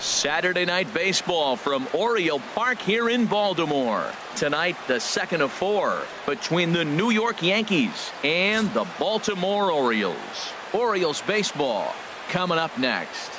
Saturday night baseball from Oriole Park here in Baltimore. Tonight, the second of 4 between the New York Yankees and the Baltimore Orioles. Orioles baseball coming up next.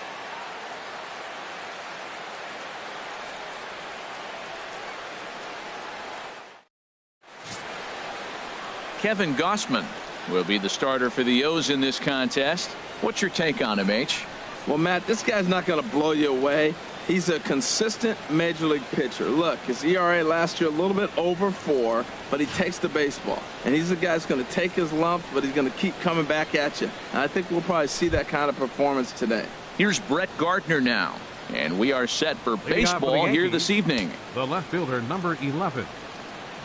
Kevin Gausman will be the starter for the O's in this contest. What's your take on him, H? Well, Matt, this guy's not going to blow you away. He's a consistent major league pitcher. Look, his ERA last year a little bit over 4, but he takes the baseball. And he's a guy that's going to take his lumps, but he's going to keep coming back at you. And I think we'll probably see that kind of performance today. Here's Brett Gardner now. And we are set for baseball here this evening. The left fielder, number 11,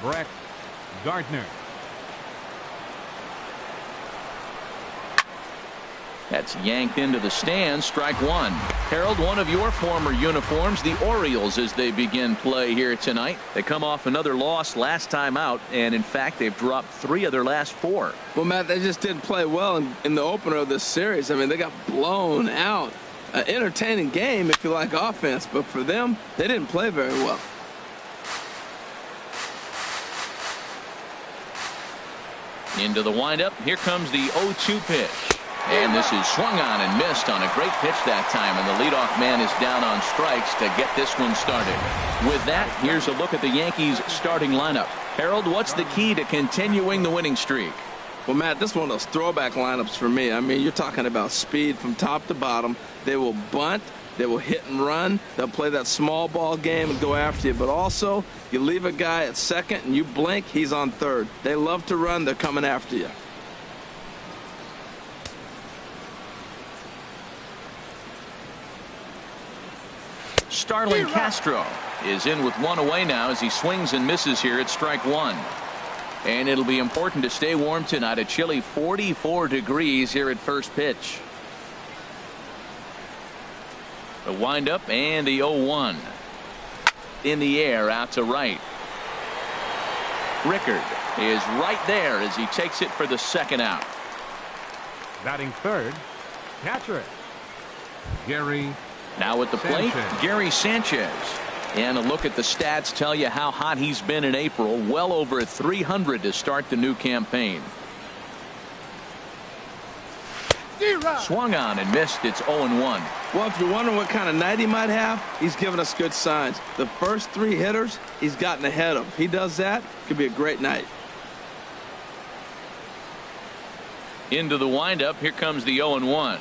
Brett Gardner. That's yanked into the stands. Strike one. Harold, one of your former uniforms, the Orioles, as they begin play here tonight. They come off another loss last time out, and in fact, they've dropped 3 of their last 4. Well, Matt, they just didn't play well in the opener of this series. I mean, they got blown out. An entertaining game if you like offense, but for them, they didn't play very well. Into the windup. Here comes the 0-2 pitch. And this is swung on and missed on a great pitch that time, and the leadoff man is down on strikes to get this one started. With that, here's a look at the Yankees starting lineup. Harold, what's the key to continuing the winning streak? Well, Matt, this is one of those throwback lineups for me. I mean, you're talking about speed from top to bottom. They will bunt, they will hit and run, they'll play that small ball game and go after you, but also you leave a guy at second and you blink, he's on third. They love to run, they're coming after you. Starlin Castro is in with 1 away now as he swings and misses here at strike 1. And it'll be important to stay warm tonight. A chilly 44 degrees here at first pitch. The windup and the 0-1. In the air out to right. Rickard is right there as he takes it for the second out. Batting third, catcher, Gary. Now at the plate, Gary Sanchez. And a look at the stats tell you how hot he's been in April. Well over 300 to start the new campaign. Swung on and missed. It's 0-1. Well, if you're wondering what kind of night he might have, he's given us good signs. The first 3 hitters, he's gotten ahead of. If he does that, it could be a great night. Into the windup. Here comes the 0-1.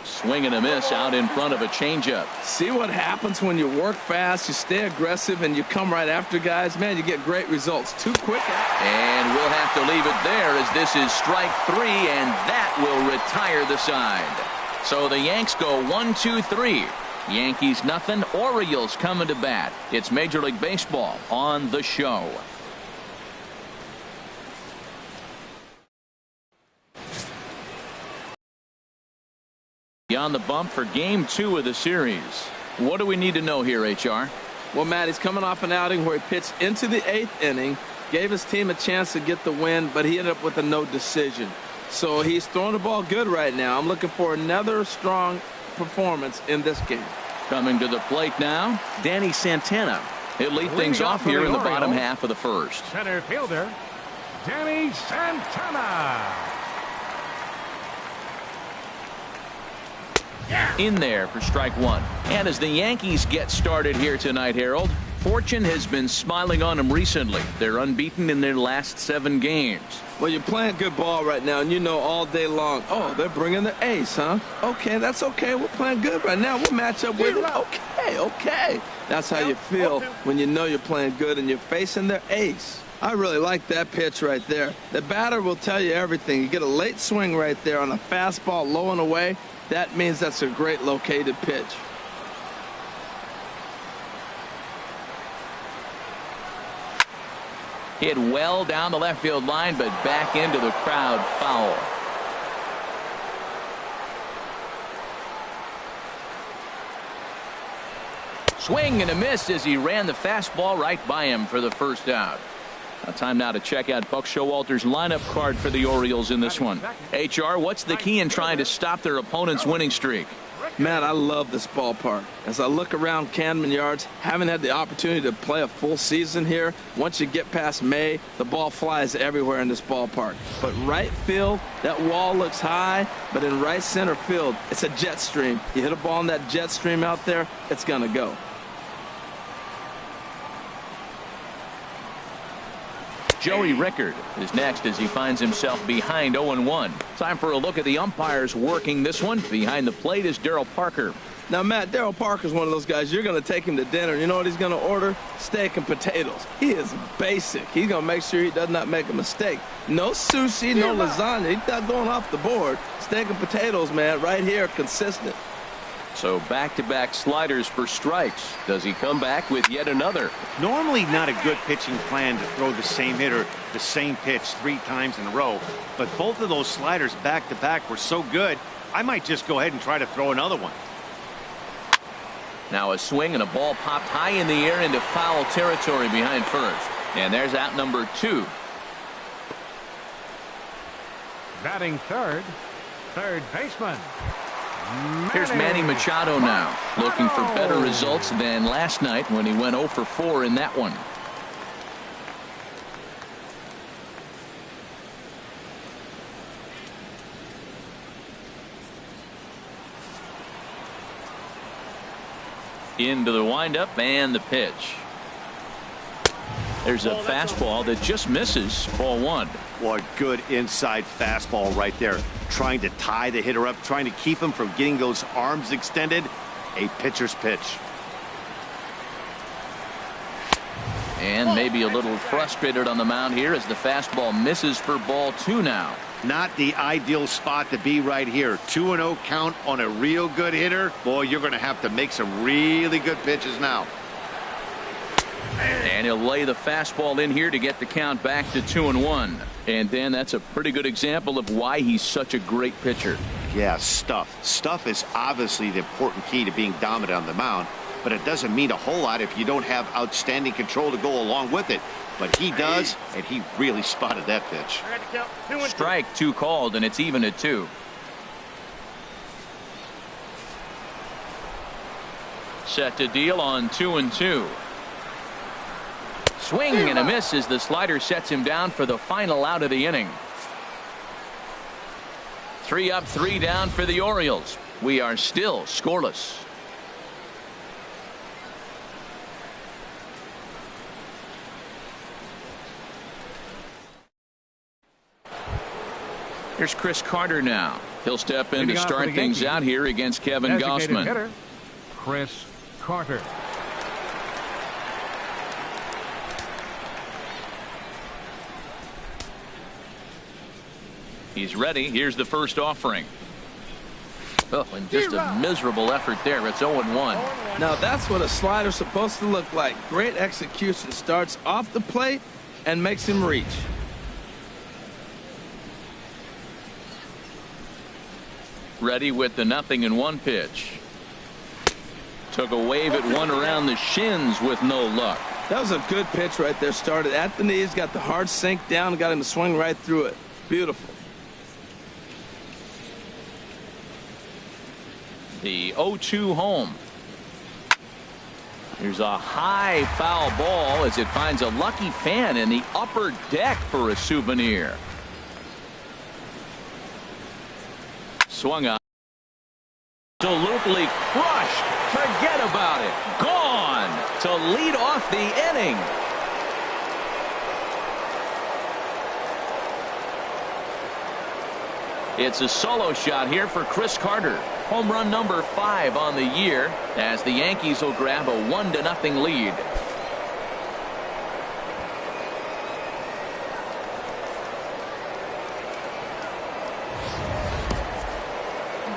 Swing and a miss out in front of a changeup. See what happens when you work fast, you stay aggressive, and you come right after guys. Man, you get great results. Too quick. And we'll have to leave it there as this is strike 3, and that will retire the side. So the Yanks go 1-2-3. Yankees nothing. Orioles coming to bat. It's Major League Baseball on the show. On the bump for game 2 of the series. What do we need to know here, HR? Well, Matt, he's coming off an outing where he pitched into the 8th inning, gave his team a chance to get the win, but he ended up with a no decision. So he's throwing the ball good right now. I'm looking for another strong performance in this game. Coming to the plate now, Danny Santana. He'll lead things off here in the bottom half of the first. Center fielder, Danny Santana. In there for strike 1. And as the Yankees get started here tonight, Harold, fortune has been smiling on them recently. They're unbeaten in their last 7 games. Well, you're playing good ball right now, and you know all day long, oh, they're bringing the ace, huh? Okay, that's okay. We're playing good right now. We'll match up with it. Okay. That's how you feel when you know you're playing good and you're facing their ace. I really like that pitch right there. The batter will tell you everything. You get a late swing right there on a fastball low and away. That means that's a great located pitch. Hit well down the left field line, but back into the crowd foul. Swing and a miss as he ran the fastball right by him for the first out. Time now to check out Buck Showalter's lineup card for the Orioles in this one. HR, what's the key in trying to stop their opponent's winning streak? Man, I love this ballpark. As I look around Camden Yards, haven't had the opportunity to play a full season here. Once you get past May, the ball flies everywhere in this ballpark. But right field, that wall looks high, but in right center field, it's a jet stream. You hit a ball in that jet stream out there, it's going to go. Joey Rickard is next as he finds himself behind 0-1. Time for a look at the umpires working this one. Behind the plate is Darryl Parker. Now, Matt, Darryl Parker's one of those guys, you're going to take him to dinner. You know what he's going to order? Steak and potatoes. He is basic. He's going to make sure he does not make a mistake. No sushi, no lasagna. He's not going off the board. Steak and potatoes, man, right here, consistent. So back-to-back sliders for strikes. Does he come back with yet another? Normally not a good pitching plan to throw the same hitter the same pitch 3 times in a row, but both of those sliders back-to-back were so good, I might just go ahead and try to throw another one. Now a swing and a ball popped high in the air into foul territory behind first. And there's out number 2. Batting third baseman. Here's Manny Machado now, looking for better results than last night when he went 0 for 4 in that one. Into the windup and the pitch. There's a fastball that just misses. Ball 1. What good inside fastball right there. Trying to tie the hitter up, trying to keep him from getting those arms extended. A pitcher's pitch. And maybe a little frustrated on the mound here as the fastball misses for ball 2 now. Not the ideal spot to be right here. 2-0 count on a real good hitter. Boy, you're going to have to make some really good pitches now. And he'll lay the fastball in here to get the count back to 2-1. And then that's a pretty good example of why he's such a great pitcher. Yeah, stuff. Stuff is obviously the important key to being dominant on the mound, but it doesn't mean a whole lot if you don't have outstanding control to go along with it. But he does, and he really spotted that pitch. Strike 2 called, and it's even at 2. Set to deal on 2-2. Swing and a miss as the slider sets him down for the final out of the inning. 3 up, 3 down for the Orioles. We are still scoreless. Here's Chris Carter now. He'll step in to start things out here against Kevin Gausman. Hitter, Chris Carter. He's ready. Here's the first offering. Oh, and just a miserable effort there. It's 0-1. Now that's what a slider's supposed to look like. Great execution. Starts off the plate and makes him reach. Ready with the 0-1 pitch. Took a wave at one around the shins with no luck. That was a good pitch right there. Started at the knees, got the hard sink down, got him to swing right through it. Beautiful. The 0-2 home. Here's a high foul ball as it finds a lucky fan in the upper deck for a souvenir. Swung on. Absolutely crushed. Forget about it. Gone to lead off the inning. It's a solo shot here for Chris Carter. Home run number 5 on the year as the Yankees will grab a 1-0 lead.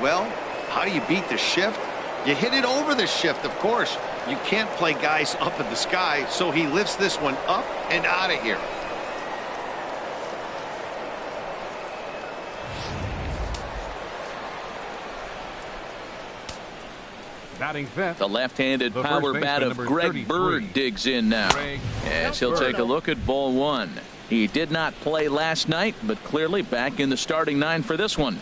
Well, how do you beat the shift? You hit it over the shift, of course. You can't play guys up in the sky, so he lifts this one up and out of here. Batting fifth. The left-handed The power first bat baseman, of number Greg 33. Bird digs in now. As he'll take a look at ball one. He did not play last night, but clearly back in the starting nine for this one.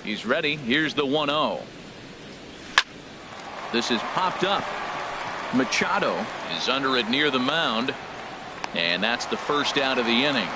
He's ready. Here's the 1-0. This is popped up. Machado is under it near the mound. And that's the first out of the inning.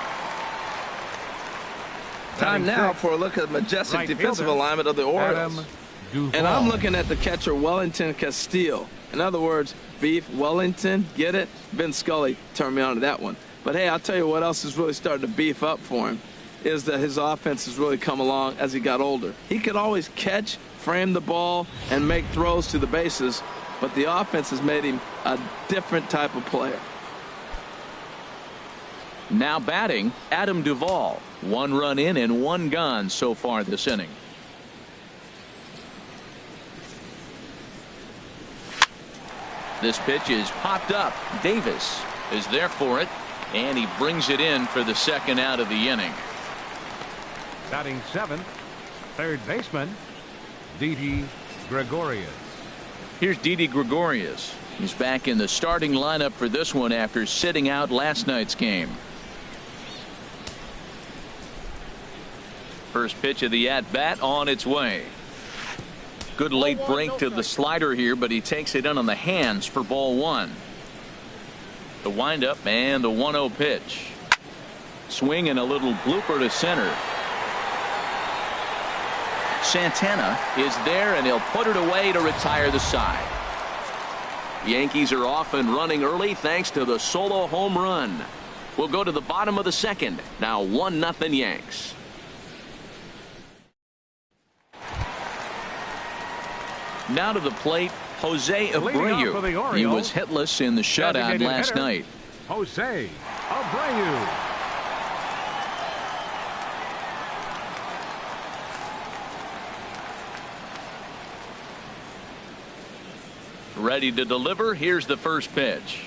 Time now for a look at the majestic Right defensive fielder, alignment of the Orioles. Adam Duvall. And I'm looking at the catcher Wellington Castillo. In other words, Beef Wellington, get it? Vin Scully turned me on to that one. But hey, I'll tell you what else is really starting to beef up for him is that his offense has really come along as he got older. He could always catch, frame the ball, and make throws to the bases, but the offense has made him a different type of player. Now batting, Adam Duvall. 1 run in and 1 gone so far this inning. This pitch is popped up. Davis is there for it, and he brings it in for the second out of the inning. Batting seventh, third baseman, Didi Gregorius. Here's Didi Gregorius. He's back in the starting lineup for this one after sitting out last night's game. First pitch of the at-bat on its way. Good late break to the slider here, but he takes it in on the hands for ball one. The windup and the 1-0 pitch. Swing and a little blooper to center. Santana is there, and he'll put it away to retire the side. Yankees are off and running early thanks to the solo home run. We'll go to the bottom of the second. Now 1-0 Yanks. Now to the plate, Jose Abreu. He was hitless in the shutout last night. Jose Abreu. Ready to deliver. Here's the first pitch.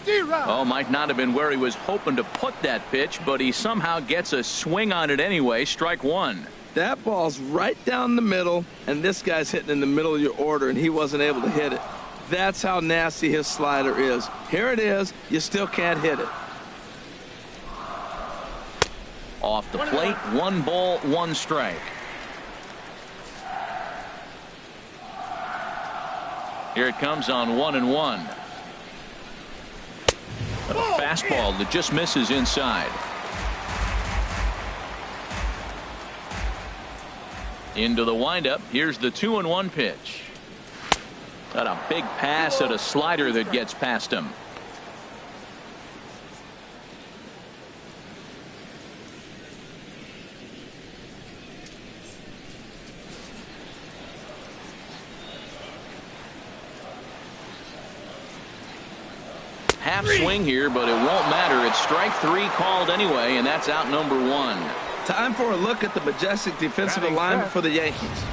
Oh, might not have been where he was hoping to put that pitch, but he somehow gets a swing on it anyway. Strike one. That ball's right down the middle, and this guy's hitting in the middle of your order, and he wasn't able to hit it. That's how nasty his slider is. Here it is. You still can't hit it. Off the plate, 1 ball, 1 strike. Here it comes on 1-1. A fastball that just misses inside. Into the windup. Here's the 2-1 pitch. Got a big pass at a slider that gets past him. Half swing here, but it won't matter. It's strike 3 called anyway, and that's out number 1. Time for a look at the majestic defensive alignment for the Yankees.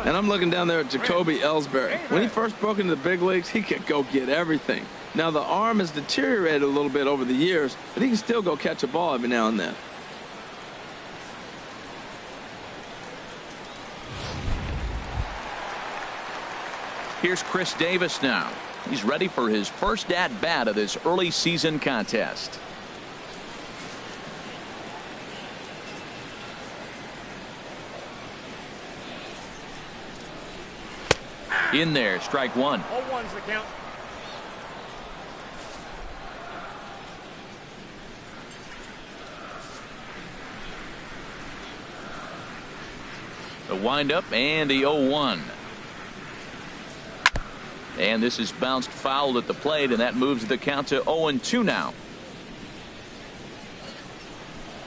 And I'm looking down there at Jacoby Ellsbury. When he first broke into the big leagues, he could go get everything. Now, the arm has deteriorated a little bit over the years, but he can still go catch a ball every now and then. Here's Chris Davis now. He's ready for his first at-bat of this early season contest. In there, strike 1. 0-1's the count. The windup and the 0-1. And this is bounced foul at the plate, and that moves the count to 0-2 now.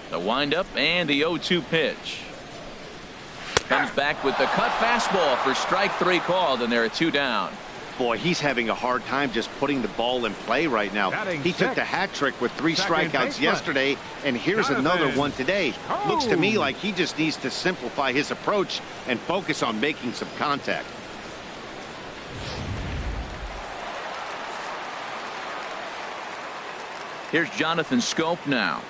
The windup and the 0-2 pitch. Comes back with the cut fastball for strike 3 called, and there are 2 down. Boy, he's having a hard time just putting the ball in play right now. He took the hat trick with 3 strikeouts yesterday, and here's another one today. Looks to me like he just needs to simplify his approach and focus on making some contact. Here's Jonathan Scope now.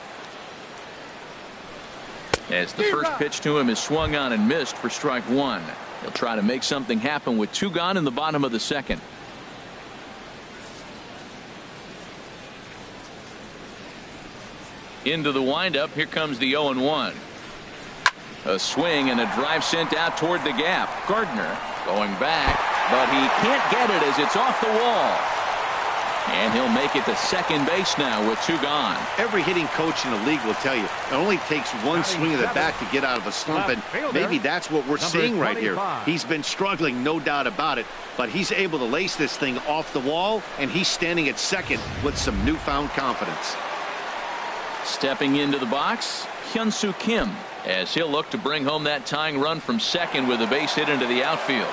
As the first pitch to him is swung on and missed for strike one. He'll try to make something happen with two gone in the bottom of the second. Into the windup. Here comes the 0-1. A swing and a drive sent out toward the gap. Gardner going back, but he can't get it as it's off the wall. And he'll make it to second base now with two gone. Every hitting coach in the league will tell you it only takes one swing of the bat to get out of a slump, and maybe that's what we're seeing right here. He's been struggling, no doubt about it, but he's able to lace this thing off the wall, and he's standing at second with some newfound confidence. Stepping into the box, Hyun-Soo Kim, as he'll look to bring home that tying run from second with a base hit into the outfield.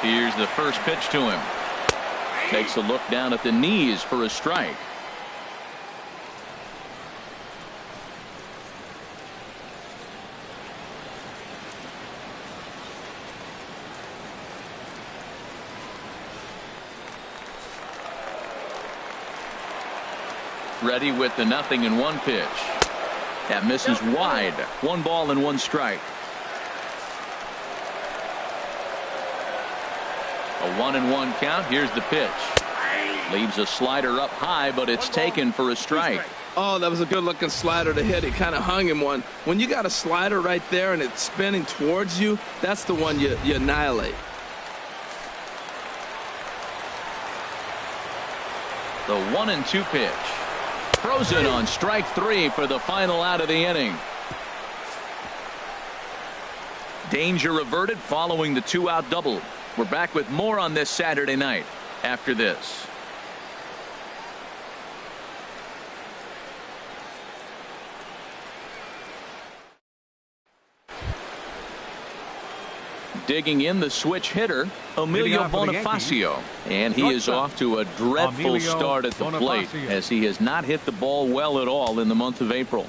Here's the first pitch to him. Takes a look down at the knees for a strike. Ready with the 0-1 pitch. That misses wide. 1 ball and 1 strike. A 1-1 count. Here's the pitch. Leaves a slider up high, but it's taken for a strike. Oh, that was a good looking slider to hit. It kind of hung him one. When you got a slider right there and it's spinning towards you, that's the one you annihilate. The 1-2 pitch. Frozen on strike 3 for the final out of the inning. Danger averted following the 2-out double. We're back with more on this Saturday night after this. Digging in the switch hitter, Emilio Bonifacio, and he is off to a dreadful start at the plate as he has not hit the ball well at all in the month of April.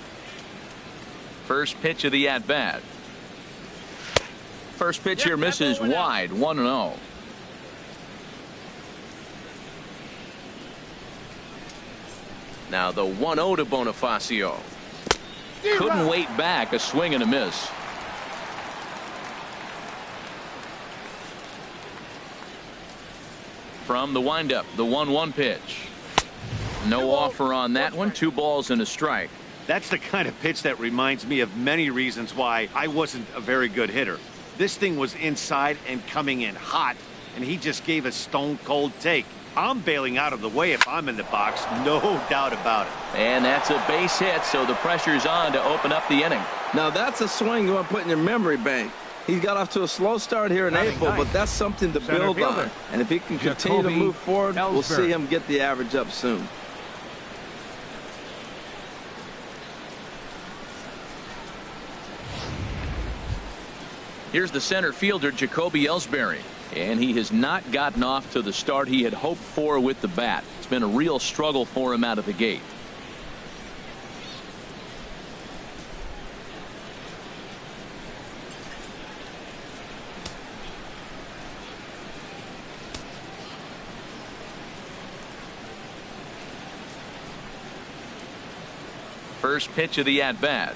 First pitch of the at-bat. First pitch here misses wide, 1-0. Now the 1-0 to Bonifacio. Couldn't wait back, a swing and a miss. From the windup, the 1-1 pitch. No offer on that one. 2 balls and a strike. That's the kind of pitch that reminds me of many reasons why I wasn't a very good hitter. This thing was inside and coming in hot, and he just gave a stone-cold take. I'm bailing out of the way if I'm in the box, no doubt about it. And that's a base hit, so the pressure's on to open up the inning. Now that's a swing you want to put in your memory bank. He got off to a slow start here in April, but that's something to build on. And if he can continue to move forward, we'll see him get the average up soon. Here's the center fielder, Jacoby Ellsbury, and he has not gotten off to the start he had hoped for with the bat. It's been a real struggle for him out of the gate. First pitch of the at-bat.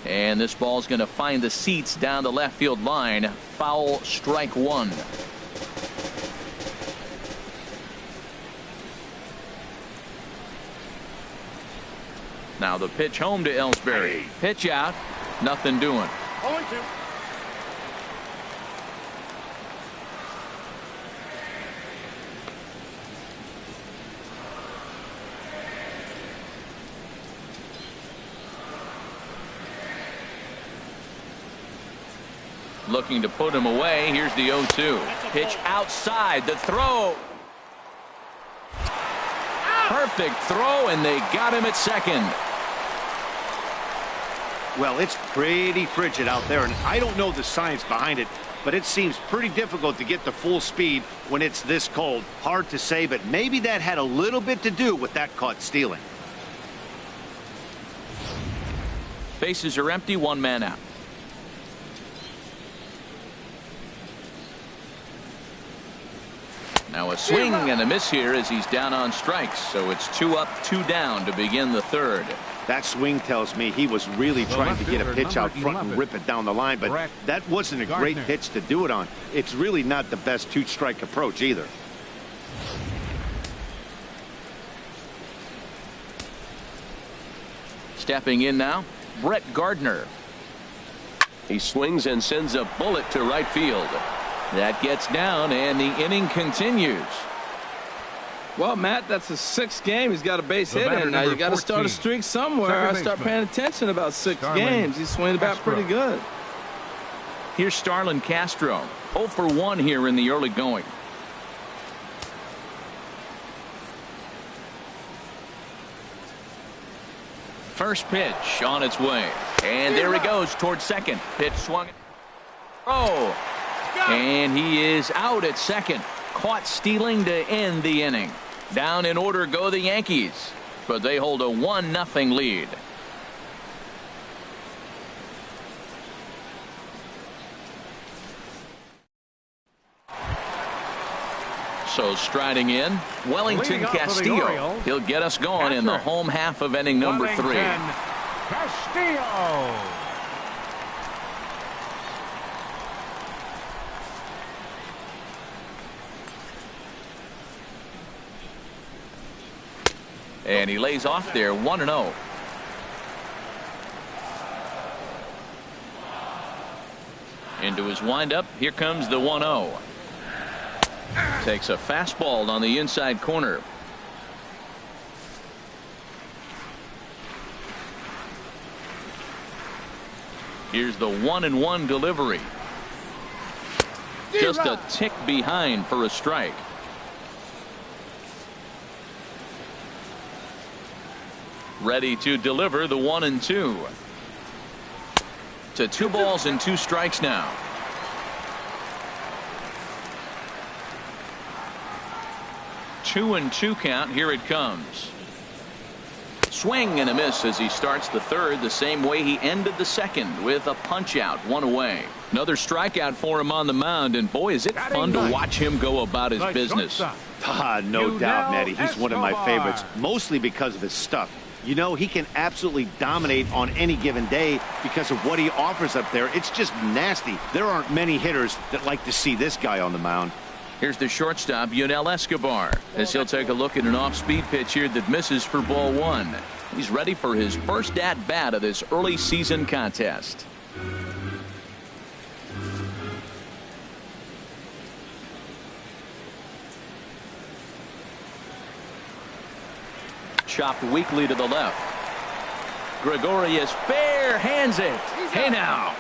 And this ball's going to find the seats down the left field line. Foul, strike 1. Now the pitch home to Ellsbury. Pitch out. Nothing doing. 0-2. Looking to put him away. Here's the 0-2. Pitch outside. The throw. Perfect throw, and they got him at second. Well, it's pretty frigid out there, and I don't know the science behind it, but it seems pretty difficult to get to full speed when it's this cold. Hard to say, but maybe that had a little bit to do with that caught stealing. Bases are empty. 1 man out. Now a swing and a miss here as he's down on strikes. So it's 2 up, 2 down to begin the third. That swing tells me he was really trying to get a pitch out front and rip it down the line, but that wasn't a great pitch to do it on. It's really not the best 2-strike approach either. Stepping in now, Gardner. He swings and sends a bullet to right field. That gets down, and the inning continues. Well, Matt, that's his 6th game. He's got a base hit in. Now you got to start a streak somewhere. I start paying attention about 6 games. He's swinging the bat pretty good. Here's Starlin Castro. 0 for 1 here in the early going. First pitch on its way. And there he goes towards second. Pitch swung. Oh, and he is out at second. Caught stealing to end the inning. Down in order go the Yankees, but they hold a 1-0 lead. So striding in, Wellington Castillo. He'll get us going in the home half of inning number 3. Castillo. And he lays off there 1-0. Into his windup. Here comes the 1-0. Takes a fastball on the inside corner. Here's the 1-1 delivery. Just a tick behind for a strike. Ready to deliver the 1-2. To 2 balls and 2 strikes now. Two and 2 count. Here it comes. Swing and a miss as he starts the third the same way he ended the second, with a punch out, 1 away. Another strikeout for him on the mound, and boy, is it fun to watch him go about his business. No doubt, Matty. He's one of my favorites, mostly because of his stuff. You know, he can absolutely dominate on any given day because of what he offers up there. It's just nasty. There aren't many hitters that like to see this guy on the mound. Here's the shortstop, Yunel Escobar, as he'll take a look at an off-speed pitch here that misses for ball 1. He's ready for his first at-bat of this early season contest. Chopped weakly to the left. Gregorius bare hands it. Hey now.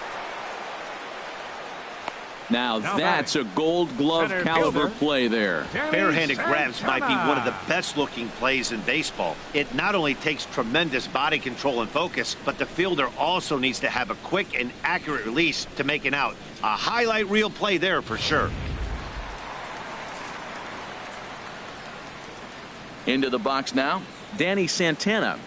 Now that's a Gold Glove caliber play there. Barehanded grabs might be one of the best looking plays in baseball. It not only takes tremendous body control and focus, but the fielder also needs to have a quick and accurate release to make an out. A highlight reel play there for sure. Into the box now, Danny Santana.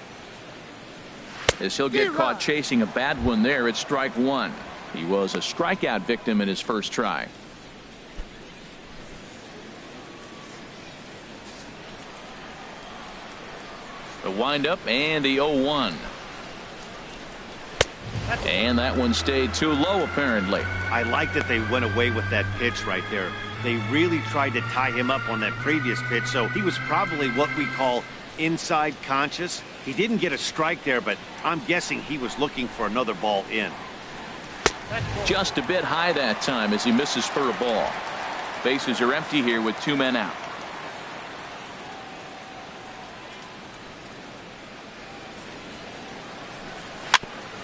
As he'll get caught chasing a bad one there at strike 1. He was a strikeout victim in his first try. The windup and the 0-1. And that one stayed too low apparently. I like that they went away with that pitch right there. They really tried to tie him up on that previous pitch, so he was probably what we call inside conscious. He didn't get a strike there, but I'm guessing he was looking for another ball in. Just a bit high that time as he misses for a ball. Bases are empty here with 2 men out.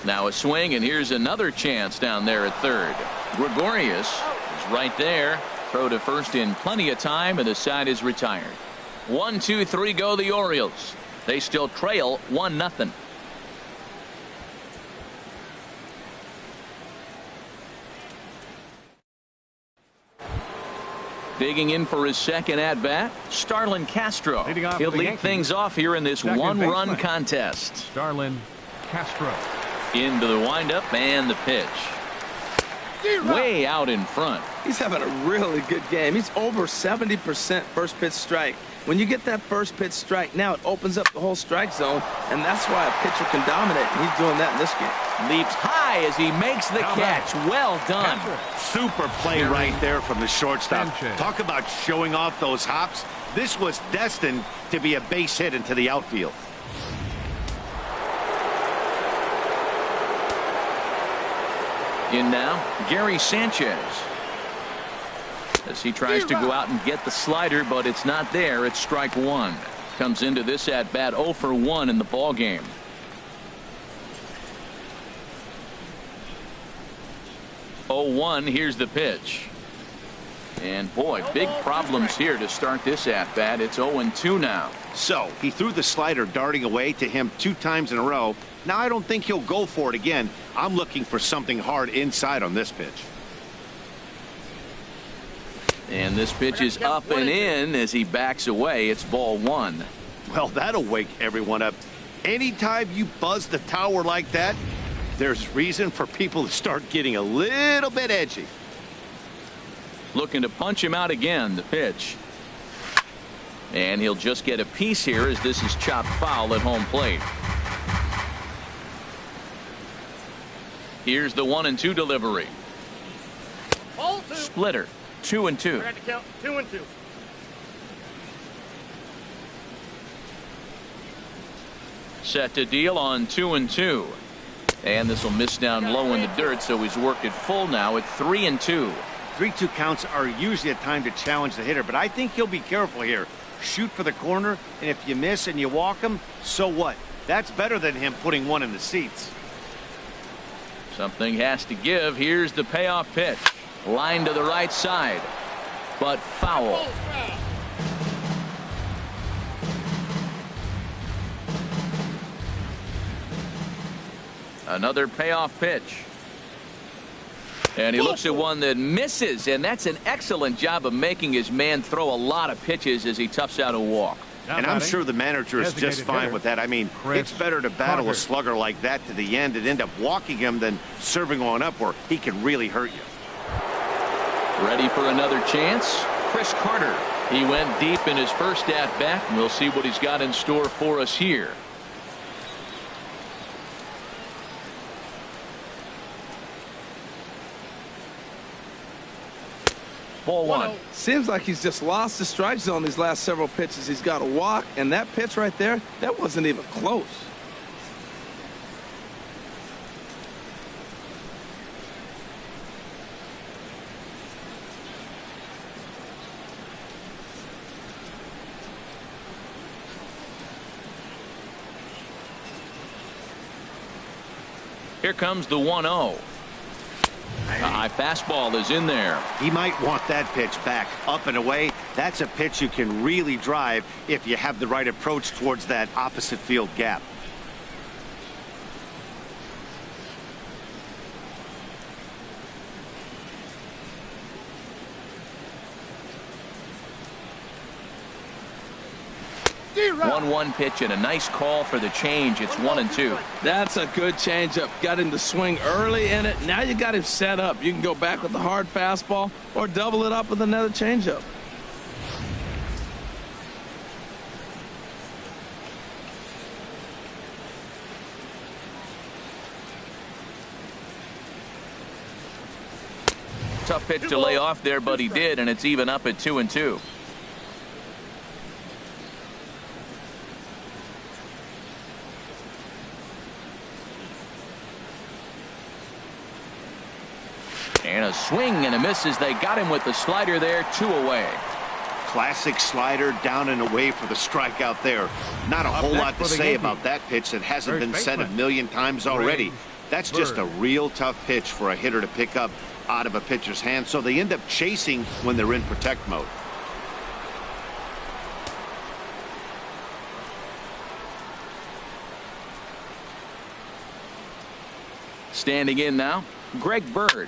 Now a swing, and here's another chance down there at third. Gregorius is right there. Throw to first in plenty of time, and the side is retired. 1, 2, 3 go the Orioles. They still trail 1-0. Digging in for his second at-bat, Starlin Castro. He'll lead things off here in this one-run contest. Starlin Castro. Into the windup and the pitch. way out in front. He's having a really good game. He's over 70% first pitch strike. When you get that first pitch strike, now it opens up the whole strike zone, and that's why a pitcher can dominate, and he's doing that in this game. Leaps high as he makes the catch. Well done. Super play right there from the shortstop. Talk about showing off those hops. This was destined to be a base hit into the outfield. In now, Gary Sanchez. As he tries to go out and get the slider, but it's not there. It's strike one. Comes into this at bat 0 for 1 in the ball game. Oh, 1. Here's the pitch. And boy, big problems here to start this at bat. It's 0-2 now. So he threw the slider darting away to him 2 times in a row. Now I don't think he'll go for it again. I'm looking for something hard inside on this pitch. And this pitch is up and in as he backs away. It's ball 1. Well, that'll wake everyone up. Anytime you buzz the tower like that, there's reason for people to start getting a little bit edgy. Looking to punch him out again. The pitch. And he'll just get a piece here as this is chopped foul at home plate. Here's the 1-2 delivery. Splitter. 2-2. Count 2-2. Set to deal on 2-2. And this will miss down low in the dirt, so he's worked it full now at 3-2. 3-2 counts are usually a time to challenge the hitter, but I think he'll be careful here. Shoot for the corner, and if you miss and you walk him, so what? That's better than him putting one in the seats. Something has to give. Here's the payoff pitch. Line to the right side, but foul. Another payoff pitch. And he looks at one that misses, and that's an excellent job of making his man throw a lot of pitches as he toughs out a walk. And I'm sure the manager is just fine with that. I mean, it's better to battle a slugger like that to the end and end up walking him than serving one up where he can really hurt you. Ready for another chance? Chris Carter. He went deep in his first at bat, and we'll see what he's got in store for us here. Ball 1. Seems like he's just lost the strike zone these last several pitches. He's got to walk, and that pitch right there, that wasn't even close. Here comes the 1-0. A high fastball is in there. He might want that pitch back up and away. That's a pitch you can really drive if you have the right approach towards that opposite field gap. One 1 pitch and a nice call for the change. It's 1-2. That's a good changeup. Got him to swing early in it. Now you got him set up. You can go back with the hard fastball or double it up with another changeup. Tough pitch to lay off there, but he did, and it's even up at 2-2. And a swing and a miss as they got him with the slider there. 2 away. Classic slider down and away for the strikeout there. Not a whole lot to say about that pitch that hasn't been said a million times already. That's just a real tough pitch for a hitter to pick up out of a pitcher's hand, so they end up chasing when they're in protect mode. Standing in now, Greg Bird.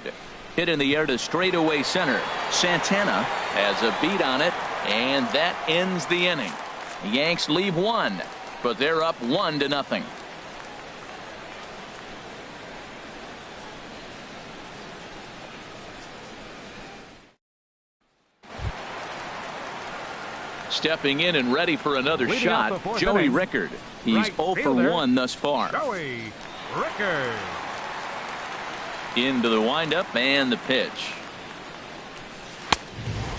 Hit in the air to straightaway center. Santana has a beat on it, and that ends the inning. The Yanks leave 1, but they're up 1-0. Stepping in and ready for another Leading shot, off the fourth Joey inning, Rickard. He's right 0 for fielder, 1 thus far. Joey Rickard. Into the windup and the pitch.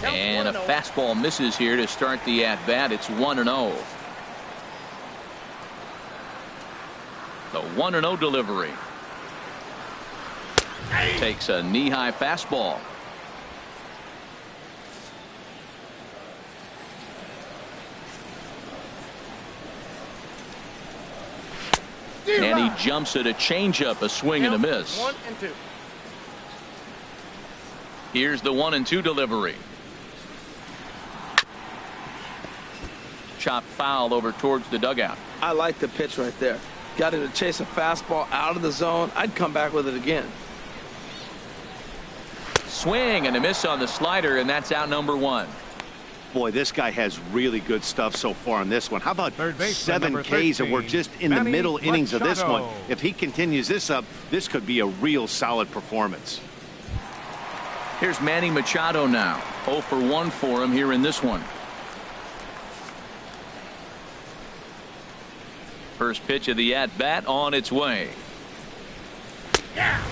And a fastball misses here to start the at-bat. It's 1-0. The 1-0 delivery. Takes a knee-high fastball. And he jumps at a changeup, a swing and a miss. 1-2. Here's the 1-2 delivery. Chop foul over towards the dugout. I like the pitch right there. Got him to chase a fastball out of the zone. I'd come back with it again. Swing and a miss on the slider, and that's out number 1. Boy, this guy has really good stuff so far on this one. How about Third baseman, 7 number Ks, and we're 13, just in the Manny middle innings of this one. Machado. If he continues this up, this could be a real solid performance. Here's Manny Machado now. 0 for 1 for him here in this one. First pitch of the at-bat on its way.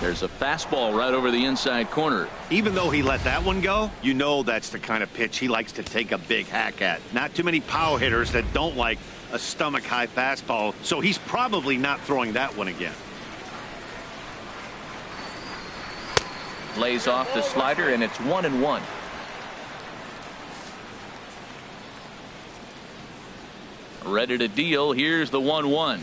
There's a fastball right over the inside corner. Even though he let that one go, you know that's the kind of pitch he likes to take a big hack at. Not too many power hitters that don't like a stomach-high fastball, so he's probably not throwing that one again. Lays off the slider, and it's 1-1. Ready to deal. Here's the 1-1.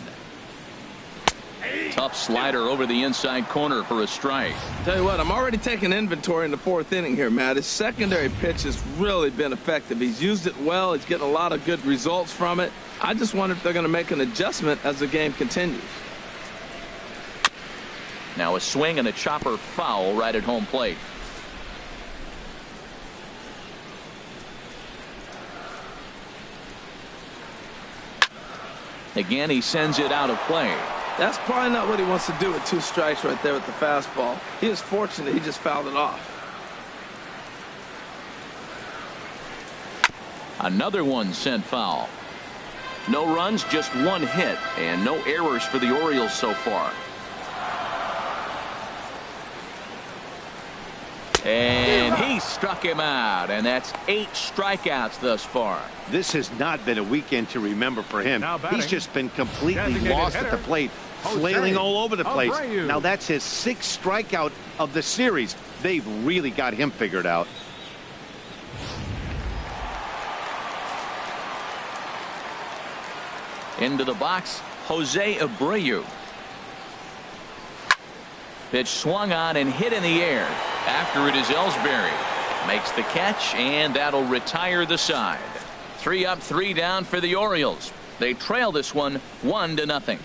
Tough slider over the inside corner for a strike. Tell you what, I'm already taking inventory in the 4th inning here, Matt. His secondary pitch has really been effective. He's used it well. He's getting a lot of good results from it. I just wonder if they're going to make an adjustment as the game continues. Now a swing and a chopper foul right at home plate. Again, he sends it out of play. That's probably not what he wants to do with 2 strikes right there with the fastball. He is fortunate he just fouled it off. Another one sent foul. No runs, just 1 hit, and no errors for the Orioles so far. And he struck him out, and that's 8 strikeouts thus far. This has not been a weekend to remember for him. Now batting, He's just been completely designated lost at the hitter, plate, Jose flailing all over the place. Abreu. Now that's his 6th strikeout of the series. They've really got him figured out. Into the box, Jose Abreu. Pitch swung on and hit in the air. After it is Ellsbury. Makes the catch, and that'll retire the side. 3 up, 3 down for the Orioles. They trail this one 1-0.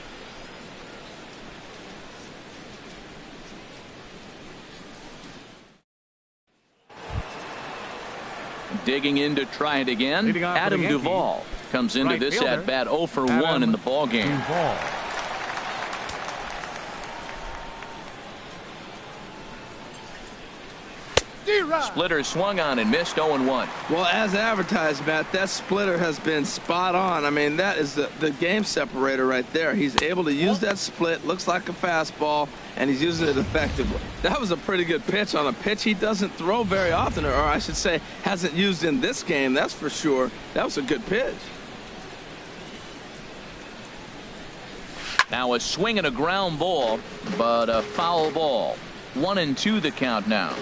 Digging in to try it again. Leading off for Adam the Yankees, Duvall comes into right this fielder, at bat 0 for 1 Adam in the ball game. Duvall. Splitter swung on and missed 0-1. Well, as advertised, Matt, that splitter has been spot on. I mean, that is the game separator right there. He's able to use that split, looks like a fastball, and he's using it effectively. That was a pretty good pitch on a pitch he doesn't throw very often, or I should say hasn't used in this game, that's for sure. That was a good pitch. Now a swing and a ground ball, but a foul ball. 1-2 the count now.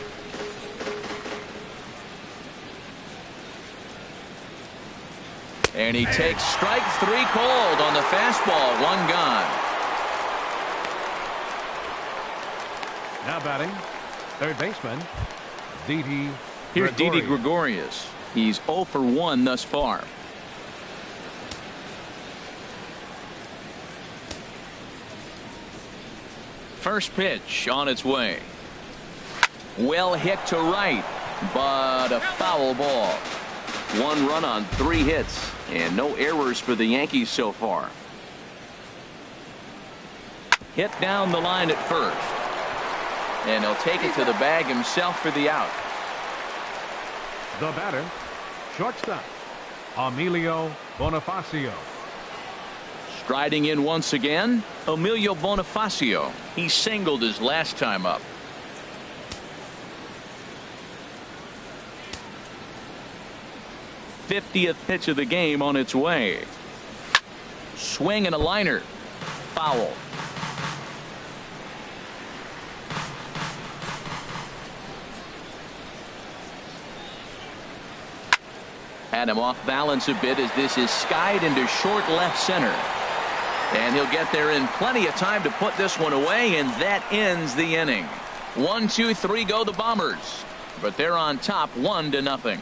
And he takes strike 3 called on the fastball. 1 gone. Now batting, third baseman, Didi. Here's Didi Gregorius. He's 0 for 1 thus far. First pitch on its way. Well hit to right, but a foul ball. 1 run on 3 hits, and no errors for the Yankees so far. Hit down the line at first, and he'll take it to the bag himself for the out. The batter, shortstop, Emilio Bonifacio. Striding in once again, Emilio Bonifacio. He singled his last time up. '50th pitch of the game on its way. Swing and a liner. Foul. Had him off balance a bit as this is skied into short left center. And he'll get there in plenty of time to put this one away, and that ends the inning. 1, 2, 3 go the Bombers. But they're on top 1-0.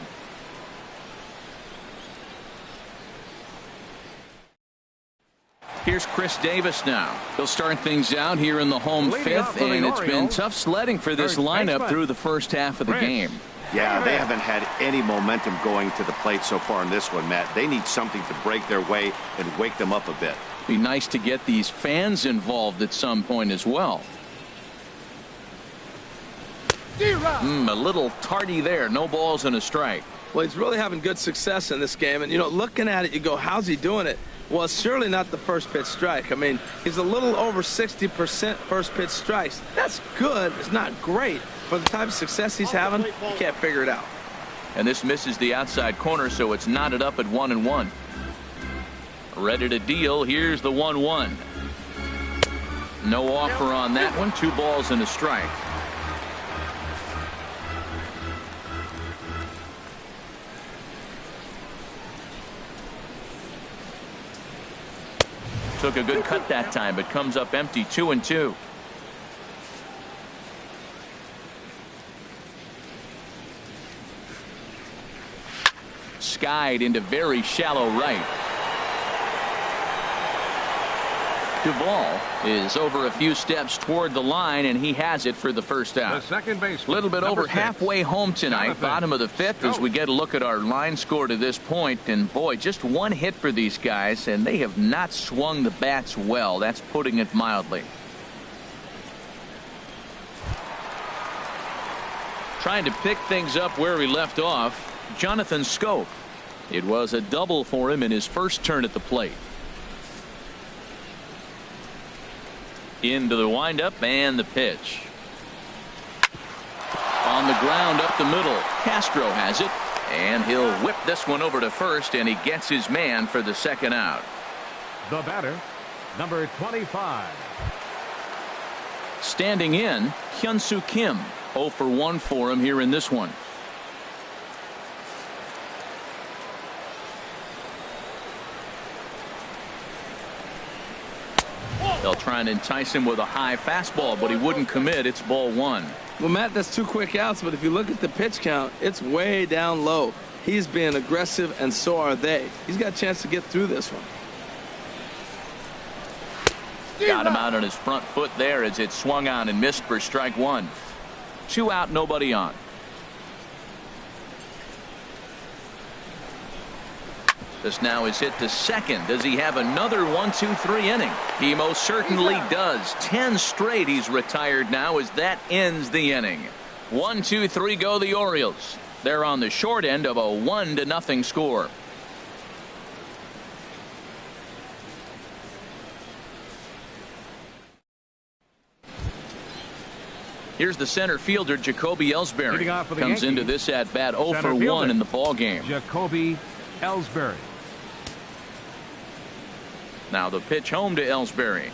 Here's Chris Davis now. He'll start things out here in the home fifth, and it's been tough sledding for this lineup through the first half of the game. Yeah, they haven't had any momentum going to the plate so far in this one, Matt. They need something to break their way and wake them up a bit. Be nice to get these fans involved at some point as well. A little tardy there. No balls and a strike. Well, he's really having good success in this game. And, you know, looking at it, you go, how's he doing it? Well, it's surely not the first pitch strike. I mean, he's a little over 60% first pitch strikes. That's good. It's not great. For the type of success he's having, you can't figure it out. And this misses the outside corner, so it's knotted up at 1-1. Ready to deal. Here's the 1-1. No offer on that one. 2 balls and a strike. Took a good cut that time, but comes up empty. 2-2. Skied into very shallow right. Duvall is over a few steps toward the line, and he has it for the first out. The second baseman, a little bit over 6. halfway home tonight. Jonathan. Bottom of the fifth as we get a look at our line score to this point. And boy, just one hit for these guys, and they have not swung the bats well. That's putting it mildly. Trying to pick things up where we left off, Jonathan Scope. It was a double for him in his first turn at the plate. Into the windup and the pitch. On the ground up the middle. Castro has it, and he'll whip this one over to first, and he gets his man for the second out. The batter, number 25. Standing in, Hyun-Soo Kim. 0 for 1 for him here in this one. They'll try and entice him with a high fastball, but he wouldn't commit. It's ball 1. Well, Matt, that's 2 quick outs, but if you look at the pitch count, it's way down low. He's being aggressive, and so are they. He's got a chance to get through this one. Got him out on his front foot there as it swung on and missed for strike 1. 2 out, nobody on. This now is hit to second. Does he have another 1-2-3 inning? He most certainly does. 10 straight he's retired now as that ends the inning. 1-2-3 go the Orioles. They're on the short end of a 1-0 score. Here's the center fielder, Jacoby Ellsbury. Comes into this at bat 0 for 1 in the ball game. Jacoby Ellsbury. Now the pitch home to Ellsbury.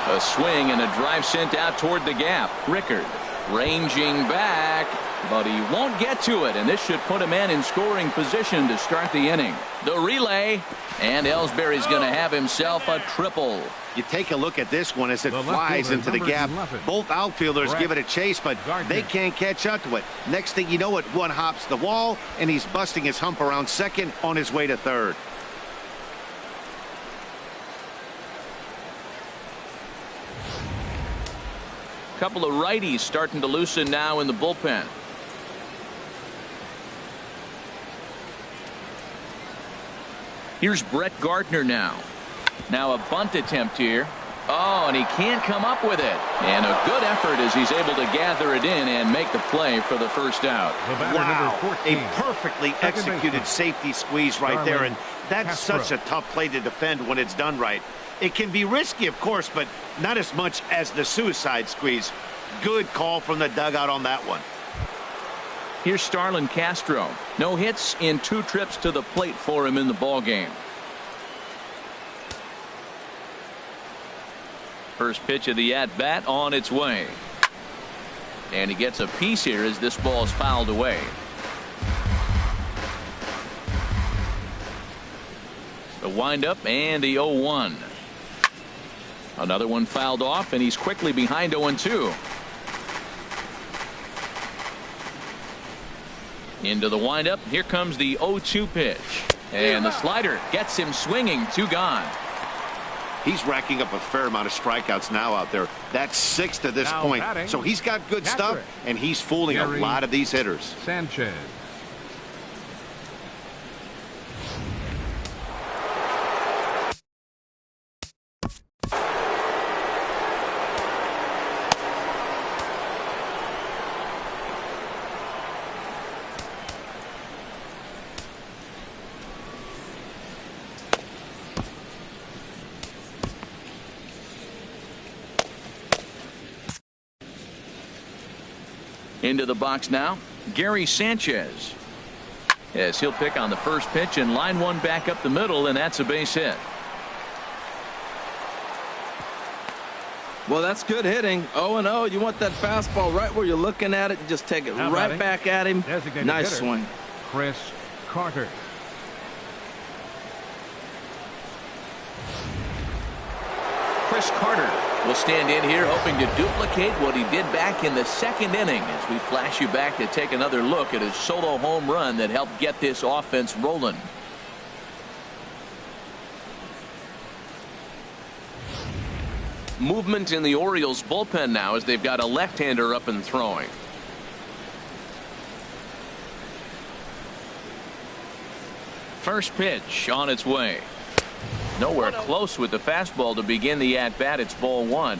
A swing and a drive sent out toward the gap. Rickard ranging back, but he won't get to it, and this should put a man in scoring position to start the inning. The relay, and Ellsbury's going to have himself a triple. You take a look at this one as it flies into the gap. Both outfielders give it a chase, but they can't catch up to it. Next thing you know it, one hops the wall, and he's busting his hump around second on his way to third. Couple of righties starting to loosen now in the bullpen. Here's Brett Gardner now. Now a bunt attempt here. Oh, and he can't come up with it. And a good effort as he's able to gather it in and make the play for the first out. Wow, number 14, a perfectly executed safety squeeze right there, and that's such a tough play to defend when it's done right. It can be risky, of course, but not as much as the suicide squeeze. Good call from the dugout on that one. Here's Starlin Castro. No hits in 2 trips to the plate for him in the ballgame. First pitch of the at-bat on its way. And he gets a piece here as this ball's fouled away. The windup and the 0-1. Another one fouled off, and he's quickly behind 0-2. Into the windup. Here comes the 0-2 pitch. And the slider gets him swinging. 2 gone. He's racking up a fair amount of strikeouts now out there. That's 6 to this point. So he's got good stuff, and he's fooling a lot of these hitters. Sanchez. Into the box now, Gary Sanchez. As he'll pick on the first pitch and line one back up the middle, and that's a base hit. Well, that's good hitting. 0-0. You want that fastball right where you're looking at it. Just take it right back at him. Nice swing. Chris Carter. Chris Carter will stand in here hoping to duplicate what he did back in the 2nd inning as we flash you back to take another look at his solo home run that helped get this offense rolling. Movement in the Orioles bullpen now as they've got a left-hander up and throwing. First pitch on its way. Nowhere close with the fastball to begin the at-bat. It's ball 1.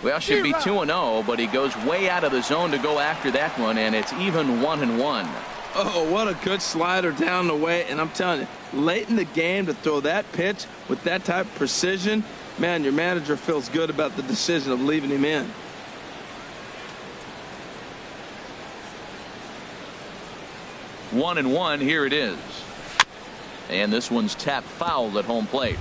Well, should be 2-0, but he goes way out of the zone to go after that one, and it's even 1-1. Oh, what a good slider down the way. And I'm telling you, late in the game to throw that pitch with that type of precision, man, your manager feels good about the decision of leaving him in. One and one, here it is. And this one's tapped foul at home plate.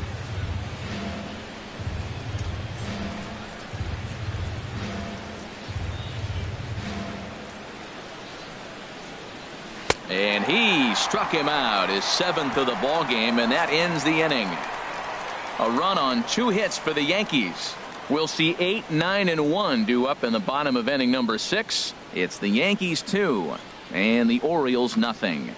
And he struck him out, his 7th of the ball game, and that ends the inning. A run on 2 hits for the Yankees. We'll see 8, 9, and 1 due up in the bottom of inning number 6. It's the Yankees 2 and the Orioles nothing.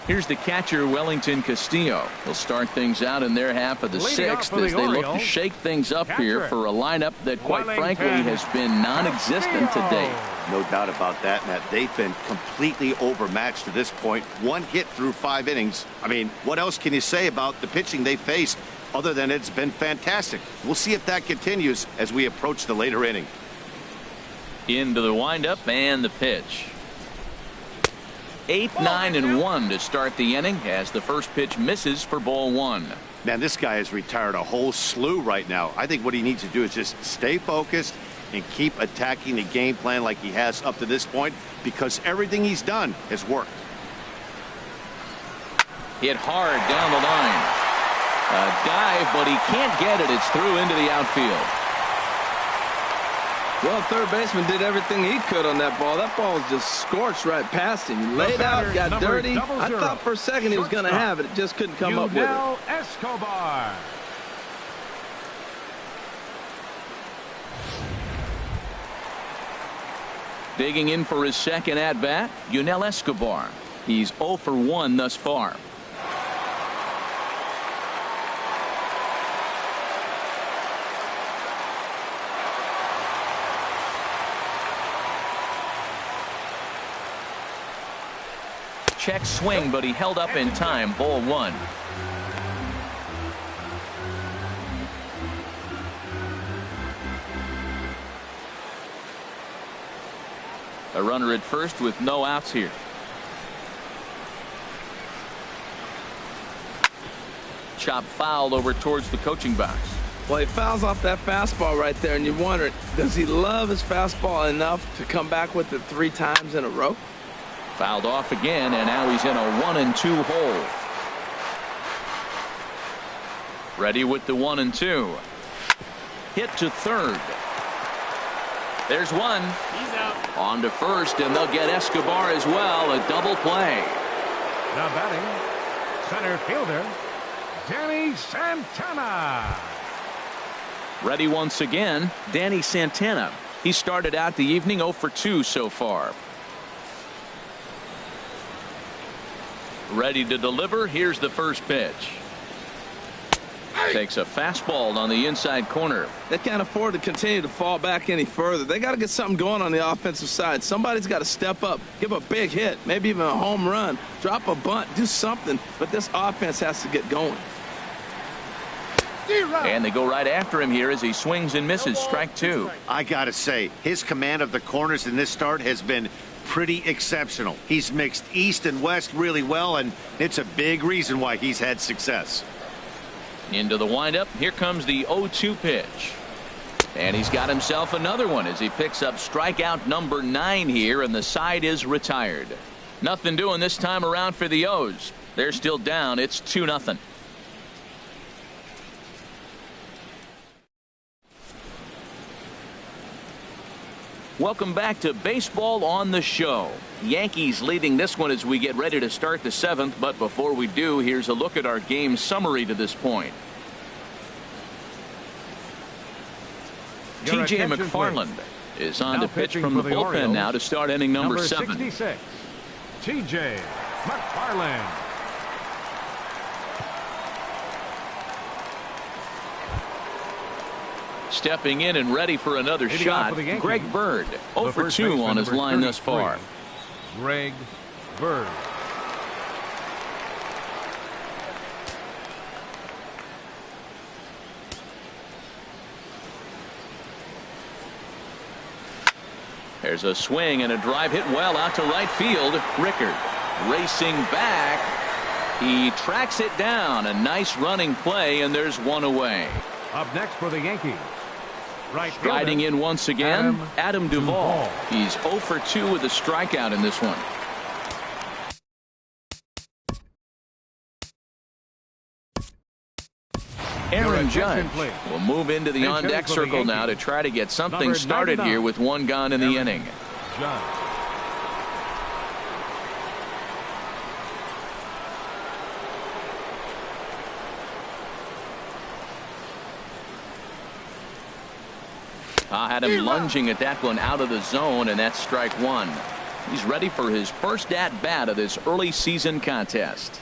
Here's the catcher, Wellington Castillo. He'll start things out in their half of the 6th as they look to shake things up here for a lineup that, quite frankly, has been non-existent to date. No doubt about that, Matt. They've been completely overmatched to this point. 1 hit through 5 innings. I mean, what else can you say about the pitching they faced other than it's been fantastic? We'll see if that continues as we approach the later inning. Into the windup and the pitch. 8, 9, and 1 to start the inning as the first pitch misses for ball 1. Man, this guy has retired a whole slew right now. I think what he needs to do is just stay focused and keep attacking the game plan like he has up to this point, because everything he's done has worked. Hit hard down the line. A dive, but he can't get it. It's through into the outfield. Well, third baseman did everything he could on that ball. That ball was just scorched right past him. He laid out, got dirty. I thought for a second he was going to have it. It just couldn't come up with it. Escobar. Digging in for his second at-bat, Yunel Escobar. He's 0 for 1 thus far. check swing, but he held up in time. Ball 1. A runner at first with no outs here. Chop fouled over towards the coaching box. Well, he fouls off that fastball right there, and you wonder, does he love his fastball enough to come back with it 3 times in a row? Fouled off again, and now he's in a 1-2 hole. Ready with the 1-2. Hit to third. There's one. He's out. On to first, and they'll get Escobar as well. A double play. Now batting, center fielder, Danny Santana. Ready once again, Danny Santana. He started out the evening 0 for 2 so far. Ready to deliver. Here's the first pitch. Takes a fastball on the inside corner. They can't afford to continue to fall back any further. They got to get something going on the offensive side. Somebody's got to step up, give a big hit, maybe even a home run, drop a bunt, do something. But this offense has to get going. And they go right after him here as he swings and misses. Strike 2. I gotta say, his command of the corners in this start has been pretty exceptional. He's mixed east and west really well, and it's a big reason why he's had success. Into the windup. Here comes the 0-2 pitch. And he's got himself another one as he picks up strikeout number 9 here, and the side is retired. Nothing doing this time around for the O's. They're still down. It's 2-0. Welcome back to Baseball on the Show. Yankees leading this one as we get ready to start the 7th. But before we do, here's a look at our game summary to this point. T.J. McFarland is on to pitch from the bullpen now to start inning number 7. 66, T.J. McFarland. Stepping in and ready for another shot, Greg Bird. 0 for 2 on his line thus far. Greg Bird. There's a swing and a drive hit well out to right field. Rickard racing back. He tracks it down. A nice running play, and there's one away. Up next for the Yankees, right Striding in once again, Adam Duvall. He's 0 for 2 with a strikeout in this one. Aaron Judge will move into the on-deck circle now to try to get something started here with one gone in the inning. Judge. I had him lunging at that one out of the zone, and that's strike 1. He's ready for his first at-bat of this early season contest.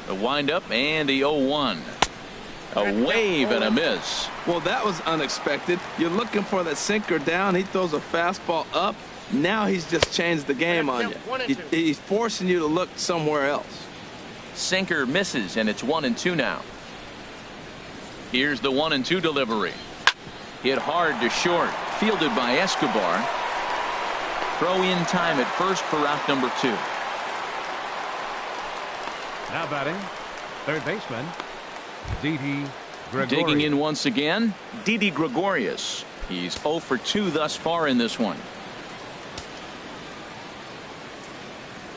The windup and the 0-1. A wave and a miss. Well, that was unexpected. You're looking for that sinker down. He throws a fastball up. Now he's just changed the game on you. He's forcing you to look somewhere else. Sinker misses, and it's 1-2 now. Here's the 1-2 delivery. Hit hard to short. Fielded by Escobar. Throw in time at first for out number 2. Now batting, third baseman, Didi Gregorius. Digging in once again, Didi Gregorius. He's 0 for 2 thus far in this one.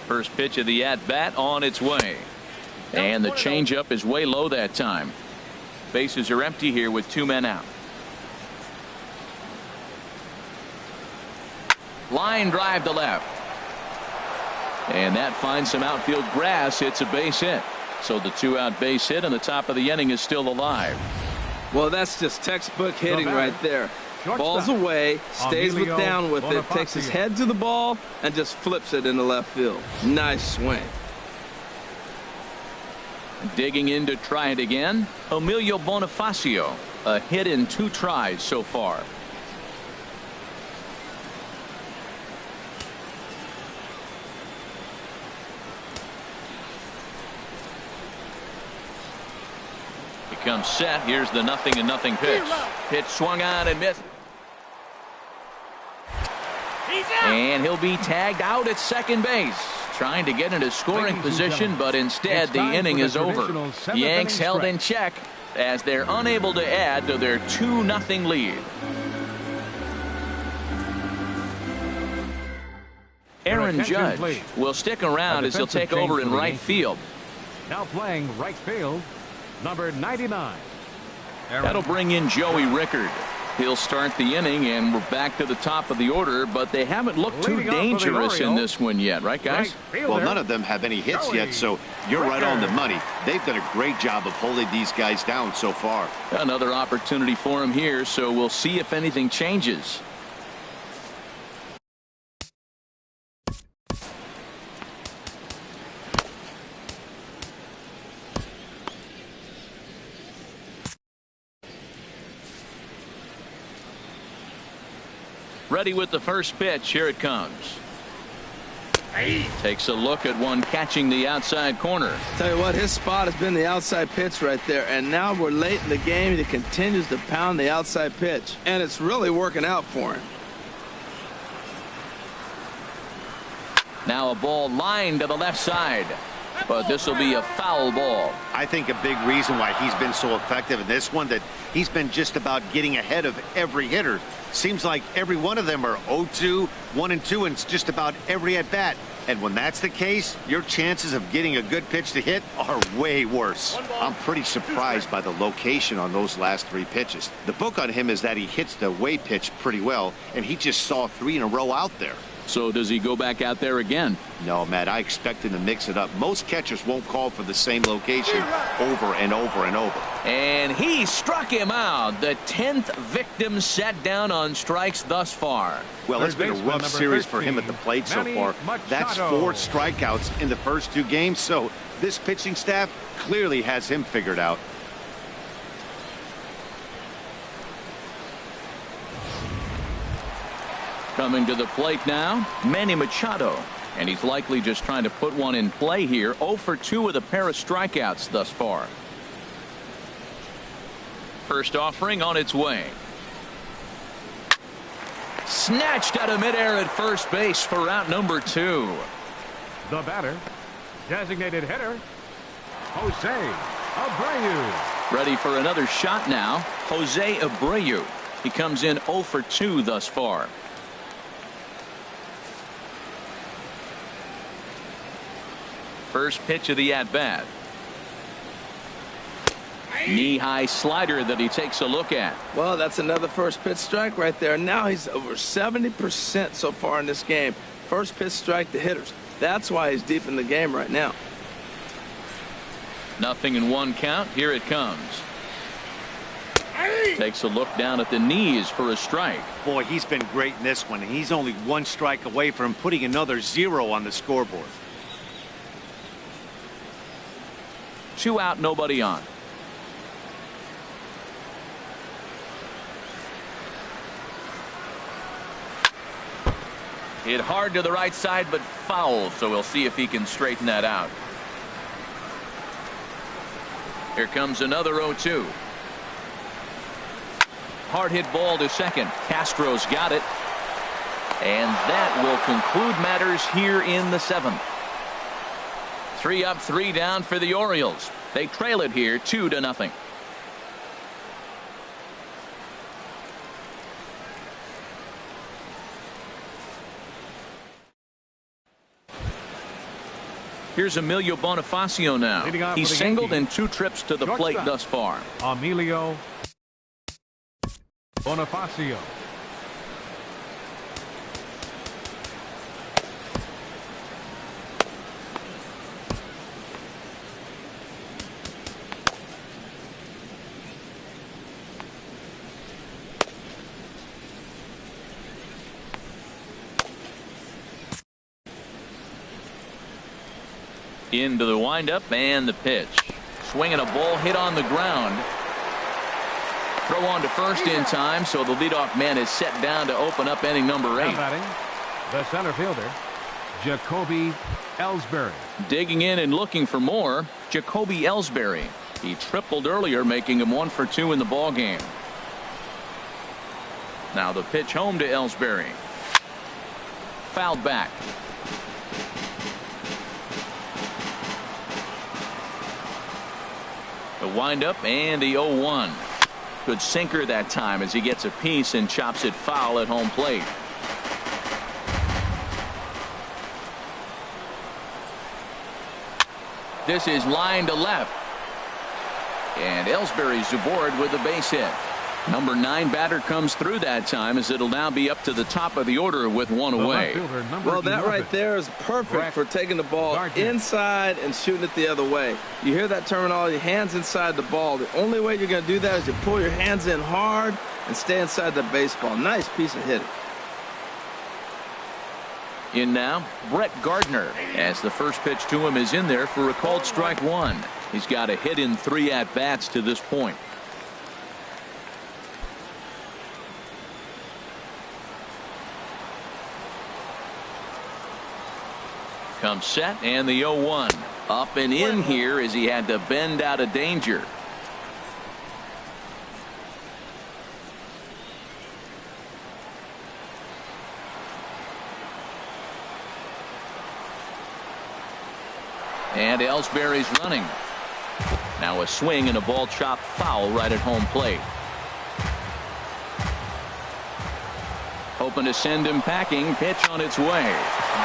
First pitch of the at-bat on its way. And the changeup is way low that time. Bases are empty here with 2 men out. Line drive to left. And that finds some outfield grass. It's a base hit. So the 2-out base hit, and the top of the inning is still alive. Well, that's just textbook hitting right there. Ball's away, stays down with it, takes his head to the ball, and just flips it into left field. Nice swing. Digging in to try it again, Emilio Bonifacio. A hit in 2 tries so far. comes set. Here's the 0-0 pitch. Pitch swung on and missed. And he'll be tagged out at second base. Trying to get into scoring position, but instead the inning is over. Yanks held in check as they're unable to add to their 2-0 lead. Aaron Judge will stick around as he'll take over in right field. Now playing right field, number 99. That'll bring in Joey Rickard. He'll start the inning, and we're back to the top of the order, but they haven't looked too dangerous in this one yet, right, guys? Well, none of them have any hits yet, so you're right on the money. They've done a great job of holding these guys down so far. Another opportunity for him here, so we'll see if anything changes. Ready with the first pitch. Here it comes. Takes a look at one catching the outside corner. Tell you what, his spot has been the outside pitch right there, and now we're late in the game. He continues to pound the outside pitch, and it's really working out for him. Now a ball lined to the left side, but this will be a foul ball. I think a big reason why he's been so effective in this one, that he's been just about getting ahead of every hitter. Seems like every one of them are 0-2, 1-2, and just about every at bat. And when that's the case, your chances of getting a good pitch to hit are way worse. I'm pretty surprised by the location on those last 3 pitches. The book on him is that he hits the way pitch pretty well, and he just saw 3 in a row out there. So does he go back out there again? No, Matt, I expect him to mix it up. Most catchers won't call for the same location over and over and over. And he struck him out. The 10th victim set down on strikes thus far. Well, it's been a rough series for him at the plate so far. That's 4 strikeouts in the first 2 games, so this pitching staff clearly has him figured out. Coming to the plate now, Manny Machado. And he's likely just trying to put one in play here. 0 for 2 with a pair of strikeouts thus far. First offering on its way. Snatched out of midair at first base for out number 2. The batter, designated hitter, Jose Abreu. Ready for another shot now. Jose Abreu. He comes in 0 for 2 thus far. First pitch of the at-bat. Knee-high slider that he takes a look at. Well, that's another first pitch strike right there. Now he's over 70% so far in this game. First pitch strike to hitters. That's why he's deep in the game right now. 0-1 count. Here it comes. Takes a look down at the knees for a strike. Boy, he's been great in this one, and he's only 1 strike away from putting another 0 on the scoreboard. 2 out, nobody on. Hit hard to the right side, but foul, so we'll see if he can straighten that out. Here comes another 0-2. Hard hit ball to second. Castro's got it. And that will conclude matters here in the 7th. 3 up, 3 down for the Orioles. They trail it here 2-0. Here's Emilio Bonifacio now. He's singled in 2 trips to the plate thus far. Emilio Bonifacio. Into the windup and the pitch. Swinging a ball hit on the ground. Throw on to first in time, so the leadoff man is set down to open up inning number 8. The center fielder, Jacoby Ellsbury. Digging in and looking for more, Jacoby Ellsbury. He tripled earlier, making him 1 for 2 in the ball game. Now the pitch home to Ellsbury. Fouled back. The windup and the 0-1. Good sinker that time as he gets a piece and chops it foul at home plate. This is line to left. And Ellsbury's aboard with a base hit. Number 9 batter comes through that time as it'll now be up to the top of the order with 1 away. Well, that right there is perfect for taking the ball inside and shooting it the other way. You hear that terminology, hands inside the ball. The only way you're going to do that is you pull your hands in hard and stay inside the baseball. Nice piece of hitting. In now, Brett Gardner, as the first pitch to him is in there for a called strike 1. He's got a hit in 3 at-bats to this point. Comes set and the 0-1. Up and in here as he had to bend out of danger. And Ellsbury's running. Now a swing and a ball chopped foul right at home plate. Hoping to send him packing. Pitch on its way.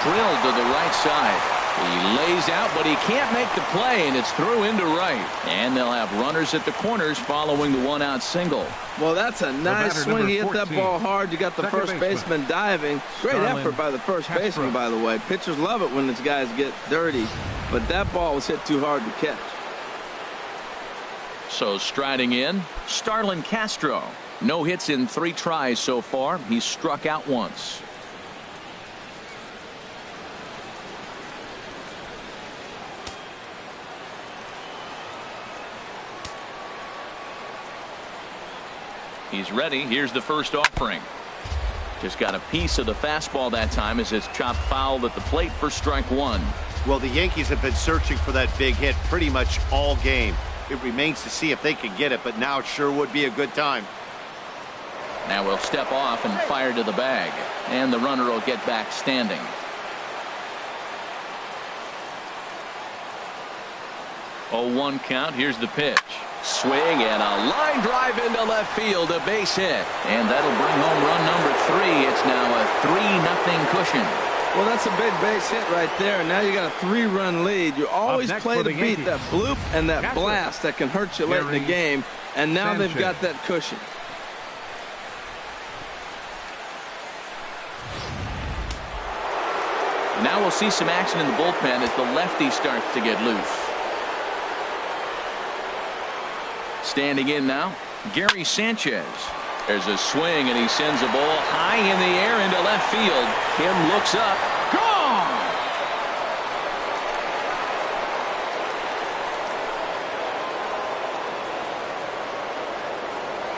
Drilled to the right side. He lays out, but he can't make the play, and it's through into right. And they'll have runners at the corners following the 1-out single. Well, that's a nice swing. He hit that ball hard. You got the first baseman diving. Great effort by the first baseman, by the way. Pitchers love it when these guys get dirty, but that ball was hit too hard to catch. So striding in, Starlin Castro. No hits in 3 tries so far. He's struck out once. He's ready. Here's the first offering. Just got a piece of the fastball that time as it's chopped foul at the plate for strike 1. Well, the Yankees have been searching for that big hit pretty much all game. It remains to see if they can get it, but now it sure would be a good time. Now we'll step off and fire to the bag, and the runner will get back standing. Oh, 1 count. Here's the pitch. Swing and a line drive into left field, a base hit, and that'll bring home run number 3. It's now a 3-0 cushion. Well, that's a big base hit right there. Now you got a 3-run lead. You always play to beat that bloop and that blast that can hurt you late in the game, and now they've got that cushion. Now we'll see some action in the bullpen as the lefty starts to get loose. Standing in now, Gary Sanchez. There's a swing and he sends a ball high in the air into left field. Kim looks up. Gone!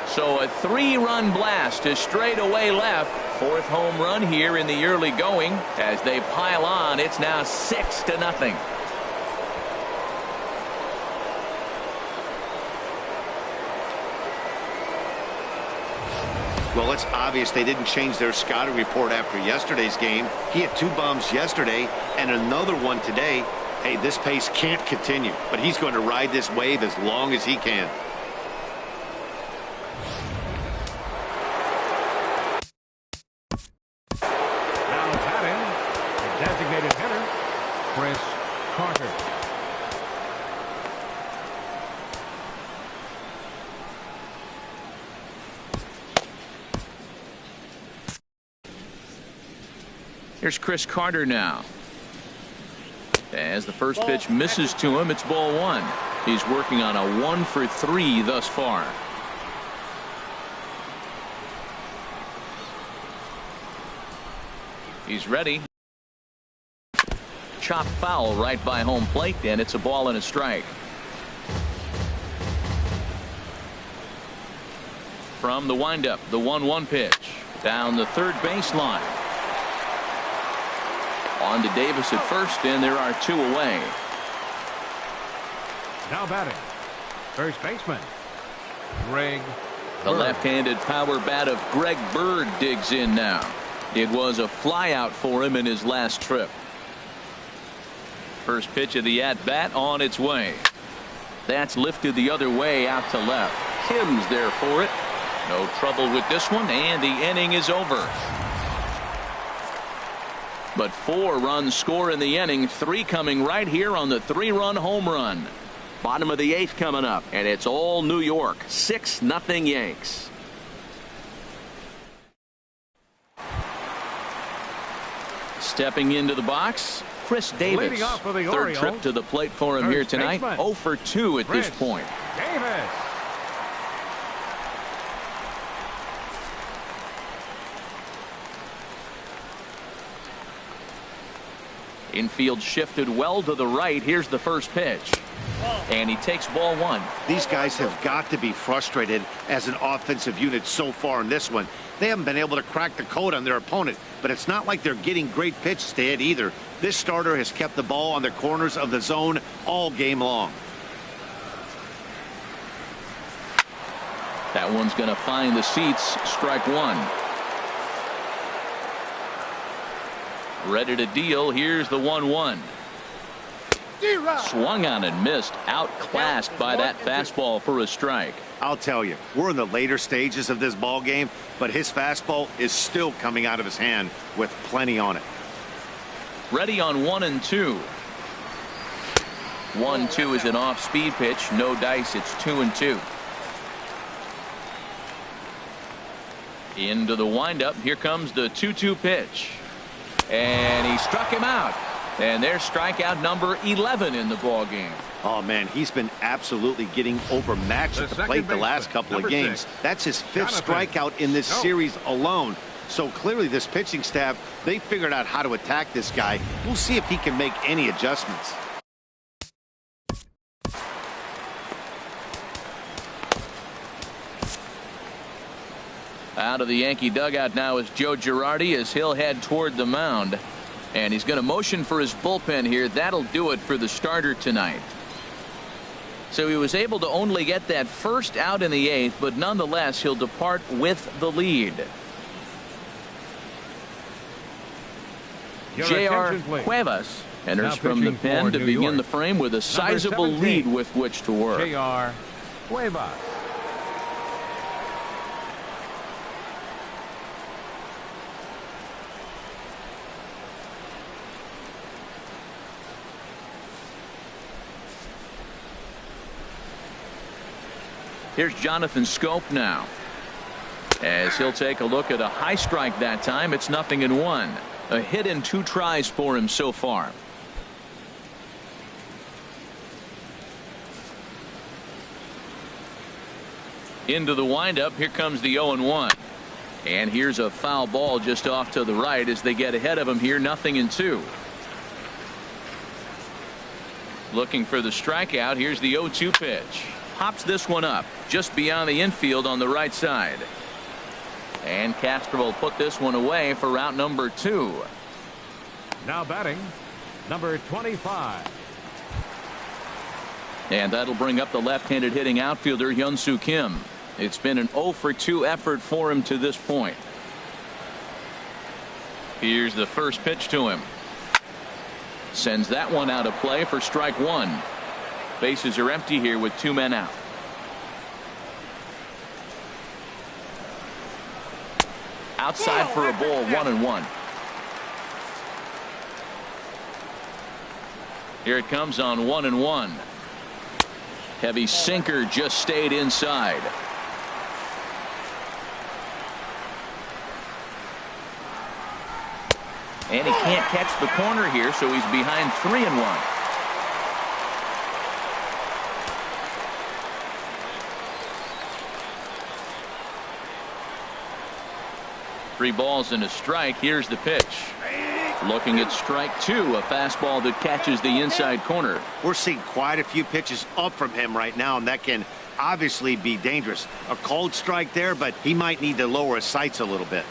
So a 3-run blast to straightaway left. 4th home run here in the early going. As they pile on, it's now 6-0. Well, it's obvious they didn't change their scouting report after yesterday's game. He had 2 bombs yesterday and another one today. Hey, this pace can't continue, but he's going to ride this wave as long as he can. Now batting, the designated hitter, Chris Carter. Here's Chris Carter now. As the first pitch misses to him, it's ball 1. He's working on a 1 for 3 thus far. He's ready. Chop foul right by home plate, and it's a ball and a strike. From the windup, the 1-1 pitch. Down the third baseline. On to Davis at first, and there are 2 away. Now batting, First baseman, Greg. The left-handed power bat of Greg Bird digs in now. It was a flyout for him in his last trip. First pitch of the at-bat on its way. That's lifted the other way out to left. Kim's there for it. No trouble with this one, and the inning is over. But 4 runs score in the inning, 3 coming right here on the 3-run home run. Bottom of the 8th coming up, and it's all New York. 6-0 Yanks. Stepping into the box, Chris Davis. Leading off for the Third Orioles, trip to the plate for him here tonight. baseman, 0 for 2 at this point. Davis. Infield shifted well to the right. Here's the first pitch. And he takes ball 1. These guys have got to be frustrated as an offensive unit so far in this one. They haven't been able to crack the code on their opponent, but it's not like they're getting great pitches to hit either. This starter has kept the ball on the corners of the zone all game long. That one's going to find the seats. Strike 1. Ready to deal. Here's the 1-1. Swung on and missed. Outclassed by that fastball for a strike. I'll tell you, we're in the later stages of this ball game, but his fastball is still coming out of his hand with plenty on it. Ready on 1-2. 1-2 is an off-speed pitch. No dice. It's 2-2. Into the windup. Here comes the 2-2 pitch. And he struck him out. And there's strikeout number 11 in the ball game. Oh, man, he's been absolutely getting overmatched at the plate the last couple of games. That's his 5th strikeout in this series alone. So clearly this pitching staff, they figured out how to attack this guy. We'll see if he can make any adjustments. Out of the Yankee dugout now is Joe Girardi as he'll head toward the mound. And he's going to motion for his bullpen here. That'll do it for the starter tonight. So he was able to only get that first out in the 8th, but nonetheless he'll depart with the lead. J.R. Cuevas enters from the pen to begin the frame with a sizable lead with which to work. J.R. Cuevas. Here's Jonathan Scope now, as he'll take a look at a high strike that time. It's 0-1. A hit in 2 tries for him so far. Into the windup. Here comes the 0-1. And here's a foul ball just off to the right as they get ahead of him here. 0-2. Looking for the strikeout. Here's the 0-2 pitch. Pops this one up just beyond the infield on the right side. And Castro will put this one away for route number 2. Now batting, number 25. And that'll bring up the left-handed hitting outfielder Hyun-Soo Kim. It's been an 0 for 2 effort for him to this point. Here's the first pitch to him. Sends that one out of play for strike 1. Bases are empty here with 2 men out. Outside for a ball. 1-1. Here it comes on 1-1. Heavy sinker just stayed inside. And he can't catch the corner here, so he's behind 3-1. Three balls and a strike. Here's the pitch. Looking at strike 2, a fastball that catches the inside corner. We're seeing quite a few pitches up from him right now, and that can obviously be dangerous. A cold strike there, but he might need to lower his sights a little bit.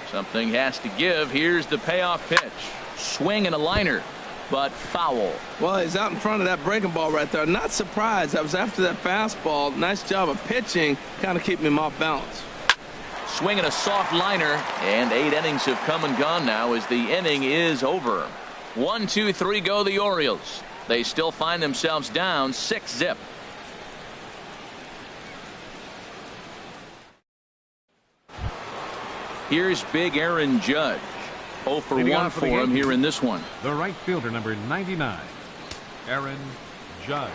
Something has to give. Here's the payoff pitch. Swing and a liner. but foul. Well, he's out in front of that breaking ball right there. Not surprised. I was after that fastball. Nice job of pitching, kind of keeping him off balance. Swinging a soft liner, and 8 innings have come and gone now as the inning is over. 1, 2, 3 go the Orioles. They still find themselves down 6-zip. Here's big Aaron Judge. 0 for 1 for him here in this one. The right fielder, number 99, Aaron Judge.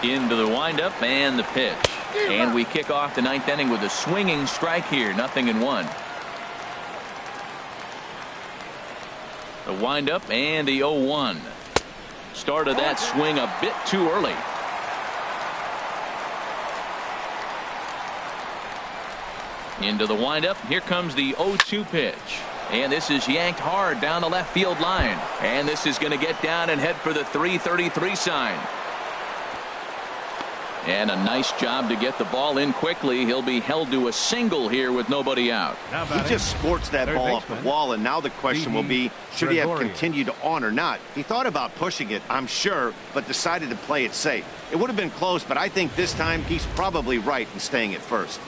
Into the windup and the pitch. And we kick off the 9th inning with a swinging strike here. 0-1. The windup and the 0-1. Started that swing a bit too early. Into the windup. Here comes the 0-2 pitch. And this is yanked hard down the left field line. And this is going to get down and head for the 333 sign. And a nice job to get the ball in quickly. He'll be held to a single here with nobody out. He just sports that ball off the wall, and now the question will be, should he have continued on or not? He thought about pushing it, I'm sure, but decided to play it safe. It would have been close, but I think this time he's probably right in staying at first.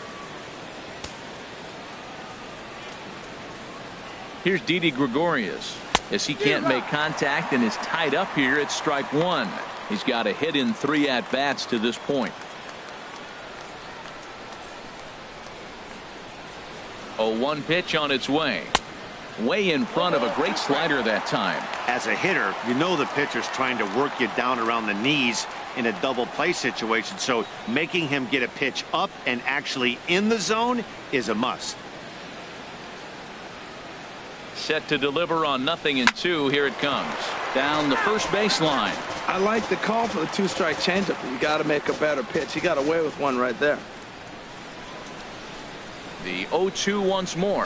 Here's Didi Gregorius. As he can't make contact and is tied up here, it's strike 1. He's got a hit in 3 at-bats to this point. 0-1 pitch on its way. Way in front of a great slider that time. As a hitter, you know the pitcher's trying to work you down around the knees in a double play situation, so making him get a pitch up and actually in the zone is a must. Set to deliver on 0-2. Here it comes. Down the first baseline. I like the call for the 2-strike changeup. You got to make a better pitch. He got away with one right there. The 0-2 once more.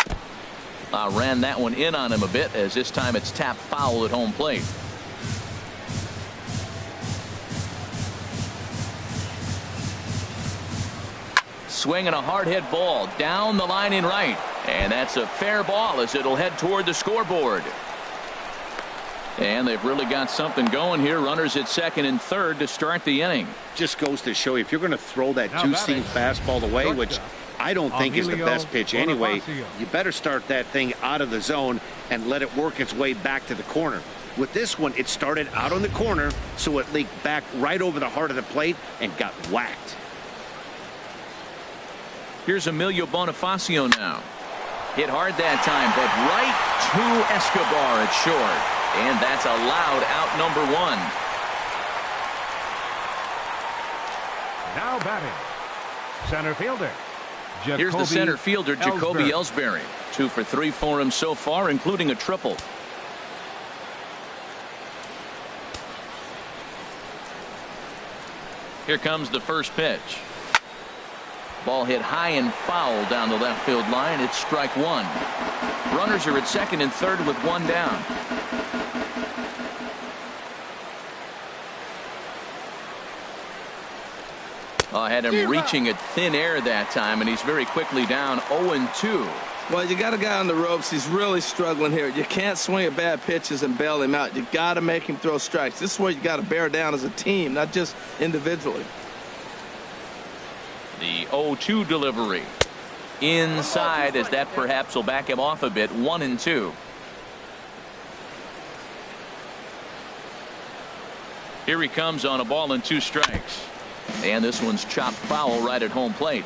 Ran that one in on him a bit, as this time it's tapped foul at home plate. Swinging a hard hit ball down the line in right. And that's a fair ball as it'll head toward the scoreboard. And they've really got something going here. Runners at second and third to start the inning. Just goes to show you, if you're going to throw that two-seam fastball away, which I don't think is the best pitch anyway, you better start that thing out of the zone and let it work its way back to the corner. With this one, it started out on the corner, so it leaked back right over the heart of the plate and got whacked. Here's Emilio Bonifacio now. Hit hard that time, but right to Escobar at short. And that's allowed out number 1. Now batting, center fielder. Here's the center fielder, Jacoby Ellsbury. 2 for 3 for him so far, including a triple. Here comes the first pitch. Ball hit high and foul down the left field line. It's strike 1. Runners are at second and third with 1 down. Had him reaching at thin air that time, and he's very quickly down 0-2. Well, you got a guy on the ropes. He's really struggling here. You can't swing at bad pitches and bail him out. You got to make him throw strikes. This is where you got to bear down as a team, not just individually. The 0-2 delivery inside, as that perhaps will back him off a bit. 1-2. Here he comes on a ball and 2 strikes. And this one's chopped foul right at home plate.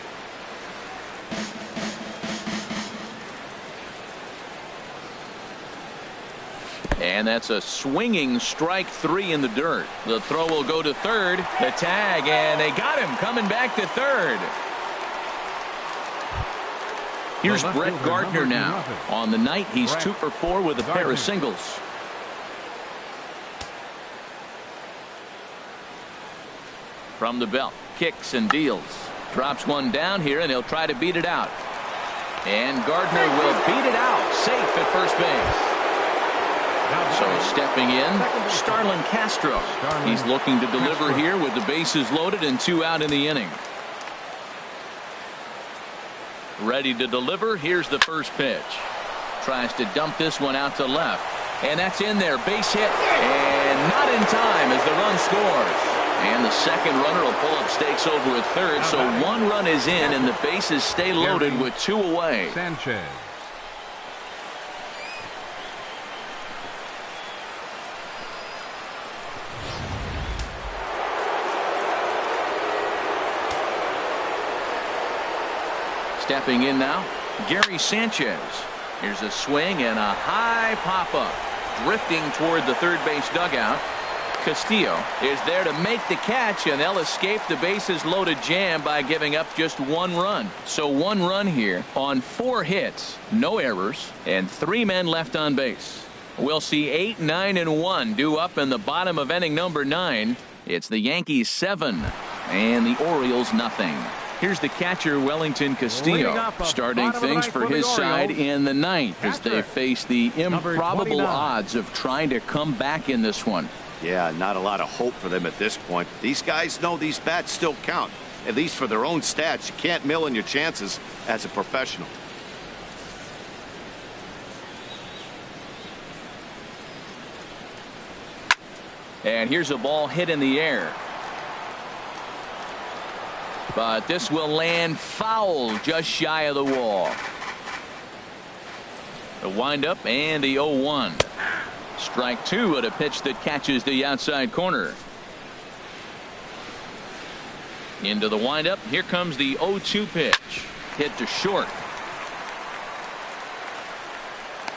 And that's a swinging strike 3 in the dirt. The throw will go to third. The tag, and they got him coming back to third. Here's Brett Gardner now. On the night, he's 2 for 4 with a pair of singles. From the belt, kicks and deals. Drops one down here, and he'll try to beat it out. And Gardner will beat it out, safe at first base. So stepping in, Starlin Castro. He's looking to deliver here with the bases loaded and 2 out in the inning. Ready to deliver. Here's the first pitch. Tries to dump this one out to left. And that's in there. Base hit. And not in time as the run scores. And the second runner will pull up stakes over at third. So one run is in, and the bases stay loaded with two away. Sanchez. Stepping in now, Gary Sanchez. Here's a swing and a high pop-up. Drifting toward the third base dugout. Castillo is there to make the catch, and they'll escape the bases loaded jam by giving up just one run. So one run here on 4 hits, no errors, and 3 men left on base. We'll see 8, 9, and 1 due up in the bottom of inning number 9. It's the Yankees 7 and the Orioles nothing. Here's the catcher, Wellington Castillo, starting things for his side in the 9th as they face the improbable odds of trying to come back in this one. Yeah, not a lot of hope for them at this point. These guys know these bats still count, at least for their own stats. You can't mill in your chances as a professional. And here's a ball hit in the air. But this will land foul just shy of the wall. The windup and the 0-1. Strike 2 at a pitch that catches the outside corner. Into the windup. Here comes the 0-2 pitch. Hit to short.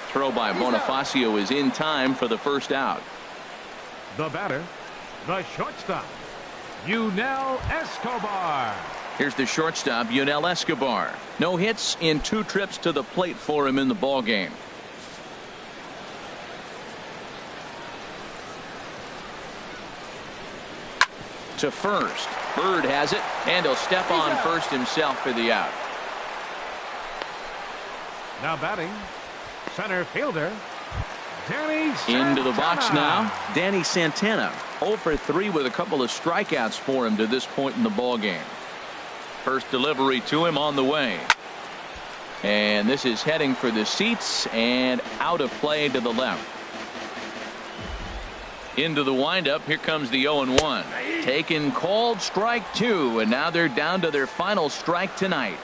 Throw by Bonifacio is in time for the first out. The batter, the shortstop, Yunel Escobar. Here's the shortstop, Yunel Escobar. No hits in 2 trips to the plate for him in the ballgame. To first. Bird has it, and he'll step on first himself for the out. Now batting, center fielder, Danny Santana. Into the box now, Danny Santana. 0 for 3 with a couple of strikeouts for him to this point in the ballgame. First delivery to him on the way. And this is heading for the seats and out of play to the left. Into the windup. Here comes the 0-1. Taken, called, strike 2, and now they're down to their final strike tonight.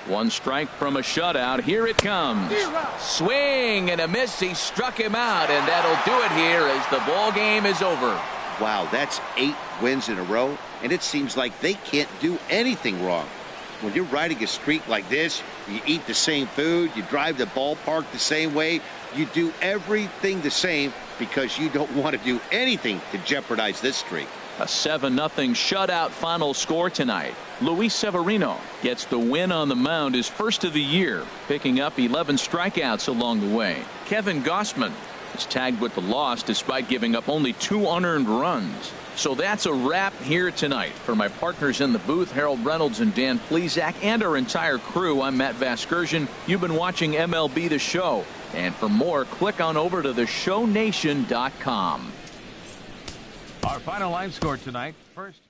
1 strike from a shutout. Here it comes. Swing and a miss. He struck him out, and that'll do it here as the ball game is over. Wow, that's 8 wins in a row, and it seems like they can't do anything wrong. When you're riding a streak like this, you eat the same food, you drive the ballpark the same way, you do everything the same because you don't want to do anything to jeopardize this streak. A 7-0 shutout final score tonight. Luis Severino gets the win on the mound, his first of the year, picking up 11 strikeouts along the way. Kevin Gausman is tagged with the loss despite giving up only 2 unearned runs. So that's a wrap here tonight. For my partners in the booth, Harold Reynolds and Dan Plesac, and our entire crew, I'm Matt Vasgersian. You've been watching MLB The Show. And for more, click on over to theshownation.com. Our final line score tonight. First.